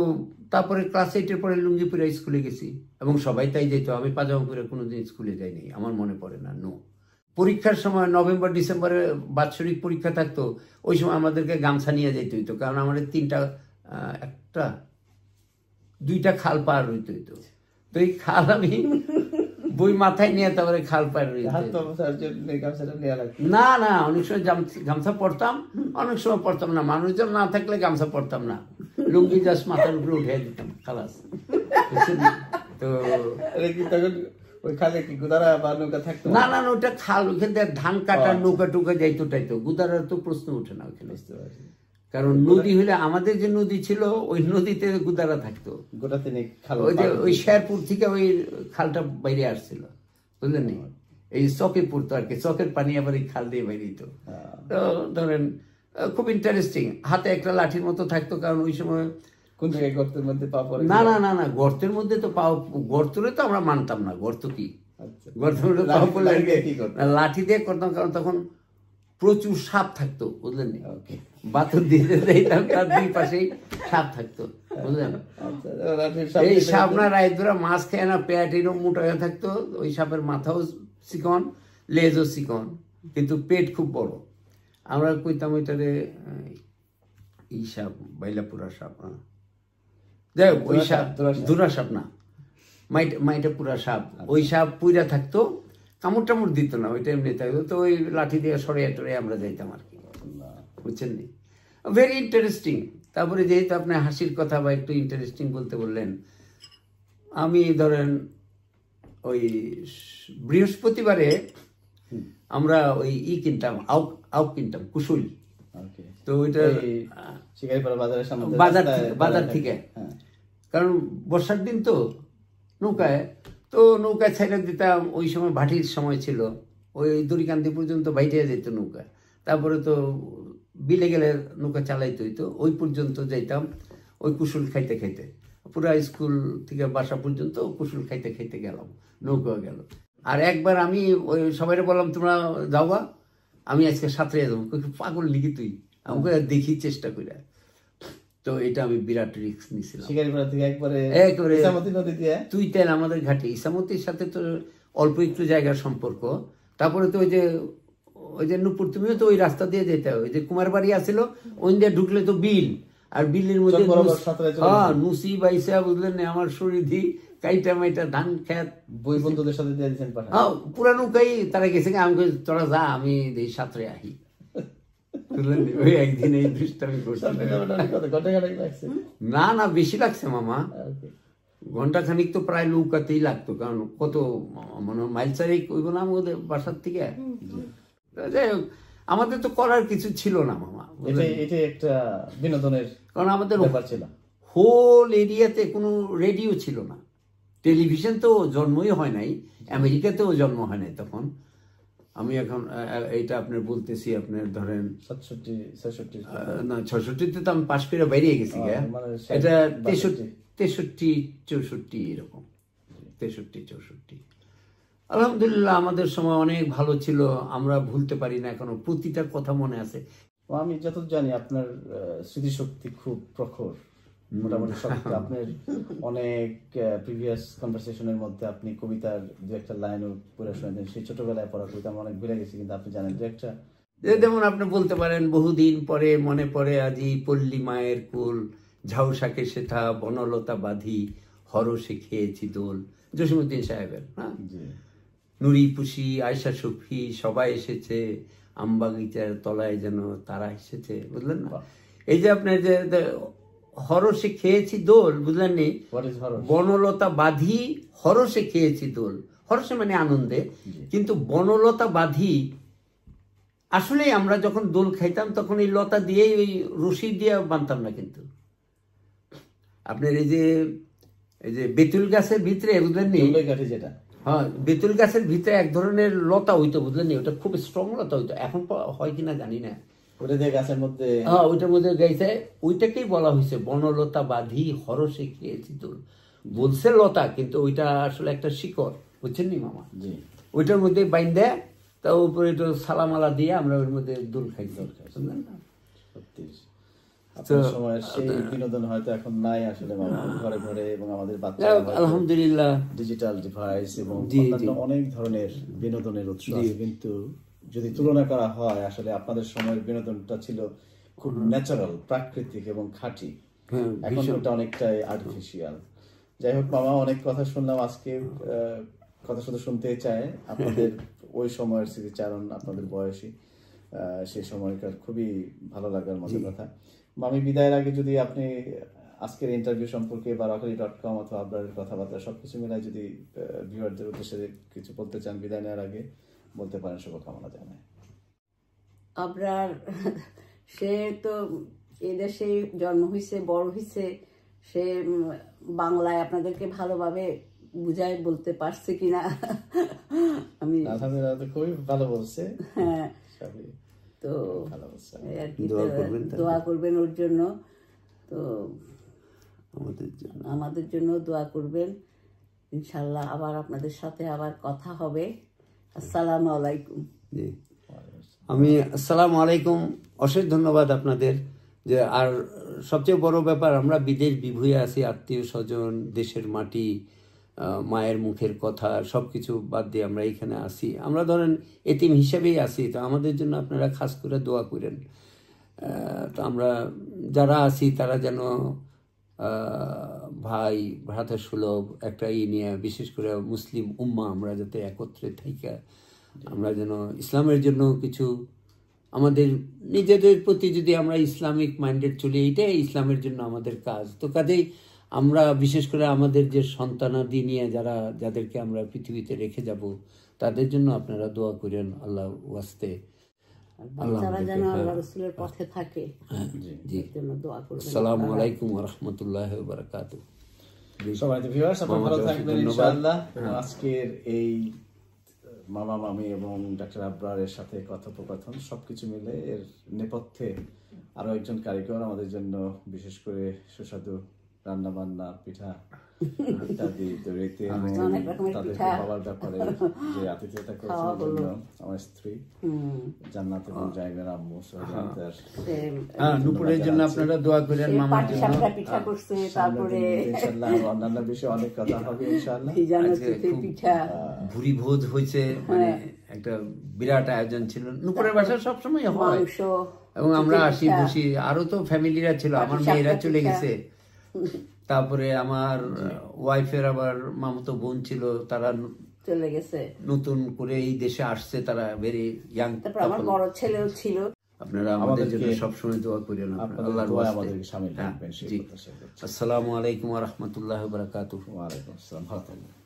তারপরে ক্লাস 8-এর পরে লুঙ্গি পরে স্কুলে গেছি, এবং সবাই তাই যেত, আমি পাজামা পরে কোনোদিন স্কুলে যাইনি, আমার মনে পড়ে না। নো, পরীক্ষার সময় নভেম্বর ডিসেম্বরে বাৎসরিক পরীক্ষা থাকতো, ওই সময় আমাদেরকে গামছা নিয়ে যেতে হইতো, কারণ আমাদের 2টা খাল পার হইতে হইতো। তো এই খাল আমি বই মাথায় নিয়ে তারপরে খাল পার না না, অনেক সময় গামছা পড়তাম, অনেক সময় পড়তাম না, মানুষজন না থাকলে গামছা পড়তাম না, লুঙ্গি জাস্ট মাথার উপরে উঠে দিতাম, খালাস। তো না না, ওটা খাল, ওইখান থেকে ধান কাটার নৌকা টুকা যাইতো টাইতো, গুদারার তো প্রশ্ন উঠে না ওইখানে, কারণ নদী হলে, আমাদের যে নদী ছিল ওই নদীতে গুদারা থাকতো, ওই যে ওই শেরপুর থেকে ওই খালটা বাইরে আসছিল, বুঝলেন? এই চকে পড়তো আর কি, চকের পানি আবার এই খাল দিয়ে বাইরে দিত। তো ধরেন খুব ইন্টারেস্টিং, হাতে একটা লাঠির মতো থাকতো, কারণ ওই সময় কোন জায়গায় গর্তের মধ্যে পা পড়ে, না না না না, গর্তের মধ্যে তো পা, গর্তরে তো আমরা মানতাম না, গর্ত কি, গর্তের মধ্যে পা পড়লে লাঠি দিয়ে করতাম, কারণ তখন প্রচুর সাপ থাকতো, বুঝলেন? বাথর দিতে যাইতাম, তার দুই পাশেই সাপ থাকতো, বুঝলেন? এই সাপ না রায় ধরা মাছ খেয়ে না, পেট এরকম মোটা হয়ে থাকতো, ওই সাপের মাথাও চিকন, লেজও চিকন, কিন্তু পেট খুব বড়। আমরা কইতাম ওইটারে এই সাপ, বাইলাপুরা সাপ, যাই হোক, ওই সাপ ধুরা সাপ না, মাইটা পুরা সাপ, ওই সাপ পুইরা থাকতো, কামড় টামড় দিত না, ওইটা এমনি থাকতো। তো ওই লাঠি দিয়ে সরিয়ে টরিয়ে আমরা যাইতাম আর কি, বুঝছেন নি? Very interesting. তারপরে যেহেতু আপনি হাসির কথা বা একটু ইন্টারেস্টিং বলতে বললেন, আমি ধরেন ওই বৃহস্পতিবারে আমরা ওই কিনতাম, আউক কিনতাম, কুশুল। তো ওইটা বাজার থেকে, কারণ বর্ষার দিন তো নৌকায়, তো নৌকায় ছেড়ে দিতাম। ওই সময় ভাটির সময় ছিল, ওই দড়িকান্দি পর্যন্ত বাইরে যেত নৌকা, তারপরে তো বিলে গেলে নৌকা চালাইতে হইতো, ওই পর্যন্ত যাইতাম ওই কুশুল খাইতে খাইতে, পুরা স্কুল থেকে বাসা পর্যন্ত কুশুল খাইতে খাইতে গেলাম, নৌকা গেল। আর একবার আমি ওই সবাই বললাম তোমরা যাওয়া, আমি আজকে সাঁতরে যাবো, পাগল লিখি তুই, আমাকে দেখি চেষ্টা করে। তো এটা আমি বিরাট রিস্ক নিয়েছিলাম। তুই তেল আমাদের ঘাটে, ইসামতির সাথে তো অল্প একটু জায়গার সম্পর্ক। তারপরে তো ওই যে নূপুর, তুমিও তো ওই রাস্তা দিয়ে যেতে, ওই যে কুমার বাড়ি আসছিল, ওই দিয়ে ঢুকলে তো বিল, আর বিলের মধ্যে নুসি বাইসা বুঝলেন না আমার শরীর কাইটা মাইটা ধান খেত বই বন্ধুদের সাথে দিয়ে দিয়েছেন পুরানো কাই তারা গেছে আমি তোরা যা আমি এই সাঁতরে আহি বুঝলেন ওই একদিন এই দুষ্টামি করছি না না বেশি লাগছে মামা ঘন্টা খানিক তো প্রায় নৌকাতেই লাগতো কারণ কত মানে মাইল চারিক ওইব না আমাদের বাসার থেকে যাই হোক আমাদের তো করার কিছু ছিল না মামা এটা একটা বিনোদনের কারণ আমাদের ব্যাপার ছিল হোল এরিয়াতে কোনো রেডিও ছিল না টেলিভিশন তো জন্মই হয় নাই আমেরিকাতেও জন্ম হয় নাই তখন আমি এখন এইটা আপনার বলতেছি আপনার ধরেন 66 তো আমি পাশ করে বেরিয়ে গেছি এটা 63-64 এরকম 63-64 আলহামদুলিল্লাহ আমাদের সময় অনেক ভালো ছিল আমরা ভুলতে পারি না এখনো প্রতিটা কথা মনে আছে আমি যত জানি আপনার স্মৃতিশক্তি খুব প্রখর মোটামুটি সব আপনার অনেক প্রিভিয়াস কনভারসেশনের মধ্যে আপনি কবিতার দু একটা লাইনও পড়ে শুনেছেন সেই ছোটবেলায় পড়া কবিতা আমি অনেক ভুলে গেছি কিন্তু আপনি জানেন দু একটা যেমন আপনি বলতে পারেন বহুদিন পরে মনে পড়ে আজি পল্লী মায়ের কুল ঝাউ শাকে সেথা বনলতা বাঁধি হরসে খেয়েছি দোল জসীমউদ্দিন সাহেবের হ্যাঁ নুরি পুষি আয়সা সফি সবাই এসেছে আমবাগিচার তলায় যেন তারা এসেছে বুঝলেন না এই যে আপনার যে হরসে খেয়েছি দোল বুঝলেন নি বনলতা বাঁধি হরসে খেয়েছি দোল হরসে মানে আনন্দে কিন্তু বনলতা বাঁধি আসলে আমরা যখন দোল খাইতাম তখন এই লতা দিয়ে ওই রশি দিয়ে বাঁধতাম না কিন্তু আপনার এই যে বেতুল গাছের ভিতরে বুঝলেন নি যেটা হ্যাঁ বেতুল গাছের ভিতরে এক ধরনের লতা হইতো বুঝলেন নি ওটা খুব স্ট্রং লতা হইতো এখন হয় কিনা জানি না ওটা দিয়ে গাছের মধ্যে হ্যাঁ ওইটার মধ্যে গাইছে ওইটাকেই বলা হয়েছে বনলতা বাঁধি হরসে খেয়েছি দোল বলছে লতা কিন্তু ওইটা আসলে একটা শিকড় বুঝছেন নি মামা ওইটার মধ্যে বাইন্দে তা উপরে একটু সালামালা দিয়ে আমরা ওর মধ্যে দোল খাই বুঝলেন না সত্যি আপনার সময়ের সেই বিনোদন হয়তো এখন নাই আসলে ঘরে ঘরে এবং আমাদের বাচ্চারা আলহামদুলিল্লাহ ডিজিটাল ডিভাইস এবং অনেক ধরনের বিনোদনের উৎস আছে কিন্তু যদি তুলনা করা হয় আসলে আপনাদের সময়ের বিনোদনটা ছিল খুব ন্যাচারাল প্রাকৃতিক এবং খাঁটি এখন ওটা অনেকটাই আর্টিফিশিয়াল যাই হোক মামা অনেক কথা শুনলাম আজকে কথা শুধু শুনতেই চায় আপনাদের ওই সময়ের স্মৃতিচারণ আপনাদের বয়সী সেই সময়কার খুবই ভালো লাগার মতো কথা আমি বিদায়ের আগে যদি আপনি আজকের ইন্টারভিউ সম্পর্কে বা rockery.com অথবা আবরারের কথাবার্তা সবকিছু মিলাই যদি ভিউয়ারদের উদ্দেশ্যে কিছু বলতে চান বিদায় নেওয়ার আগে বলতে পারেন শুভকামনা জানাই আবরার সে তো এদেশে জন্ম হয়েছে বড় হয়েছে সে বাংলায় আপনাদেরকে ভালোভাবে বুঝায় বলতে পারছে কিনা আমি আলহামদুলিল্লাহ খুবই ভালো বলছে হ্যাঁ তো দোয়া করবেন ওর জন্য তো আমাদের জন্য দোয়া করবেন ইনশাল্লাহ আবার আপনাদের সাথে আবার কথা হবে আসসালামু আলাইকুম আমি আসসালামু আলাইকুম অশেষ ধন্যবাদ আপনাদের যে আর সবচেয়ে বড় ব্যাপার আমরা বিদেশ বিভুঁয়ে আছি আত্মীয় স্বজন দেশের মাটি মায়ের মুখের কথা সব কিছু বাদ দিয়ে আমরা এখানে আসি আমরা ধরেন এতিম হিসেবেই আসি তো আমাদের জন্য আপনারা খাস করে দোয়া করেন তো আমরা যারা আছি তারা যেন ভাই ভ্রাতা সুলভ একটা নিয়ে বিশেষ করে মুসলিম উম্মা আমরা যাতে একত্রে থাইকা আমরা যেন ইসলামের জন্য কিছু আমাদের নিজেদের প্রতি যদি আমরা ইসলামিক মাইন্ডেড চলি এইটাই ইসলামের জন্য আমাদের কাজ তো কাজেই আমরা বিশেষ করে আমাদের যে সন্তানাদি নিয়ে যাদেরকে আমরা পৃথিবীতে রেখে যাব তাদের জন্য আপনারা দোয়া করেন আল্লাহ ওয়াস্তে আসসালামু আলাইকুম ওয়া রাহমাতুল্লাহি ওয়া বারাকাতুহু সম্মানিত ভিউয়ার্স আপনারা ভালো থাকবেন ইনশাআল্লাহ আজকের এই মামা মামি এবং ডাক্তার আবরারের সাথে কথোপকথন সবকিছু মিলে এর নেপথ্যে আরো একজন কারিগর আমাদের জন্য বিশেষ করে সুস্বাদু রান্না বান্না পিঠা ইত্যাদি তৈরিতে অনেক রকমের তাদের পিঠা খাবার ব্যাপারে যে আতিথেয়তা করেছেন জন্য আমার স্ত্রী জান্নাত এবং জায়গার আম্মু সহজান্তার নুপুরের জন্য আপনারা দোয়া করেন, মামার জন্য। পাটিসাপটা পিঠা করছে, তারপরে ইনশাআল্লাহ অন্যান্য বিষয়ে অনেক কথা হবে ইনশাআল্লাহ। পিঠা ভুরি ভোজ হয়েছে, মানে একটা বিরাট আয়োজন ছিল। নুপুরের বাসায় সবসময় হয় মাংস, এবং আমরা আসি বসি। আরো তো ফ্যামিলিরা ছিল, আমার মেয়েরা চলে গেছে, তারপরে আমার ওয়াইফের আবার মামাতো বোন ছিল, তারা চলে গেছে, নতুন করে এই দেশে আসছে, তারা ভেরি ইয়াং। তারপর আমার বড় ছেলেও ছিল। আপনারা আমাদের জন্য সবসময় দোয়া করেন, আল্লাহর ওয়াস্তে। আসসালামু আলাইকুম ওয়া রাহমাতুল্লাহি ওয়া বারাকাতুহু। ওয়া আলাইকুম আসসালাম। ভালো থাকবেন।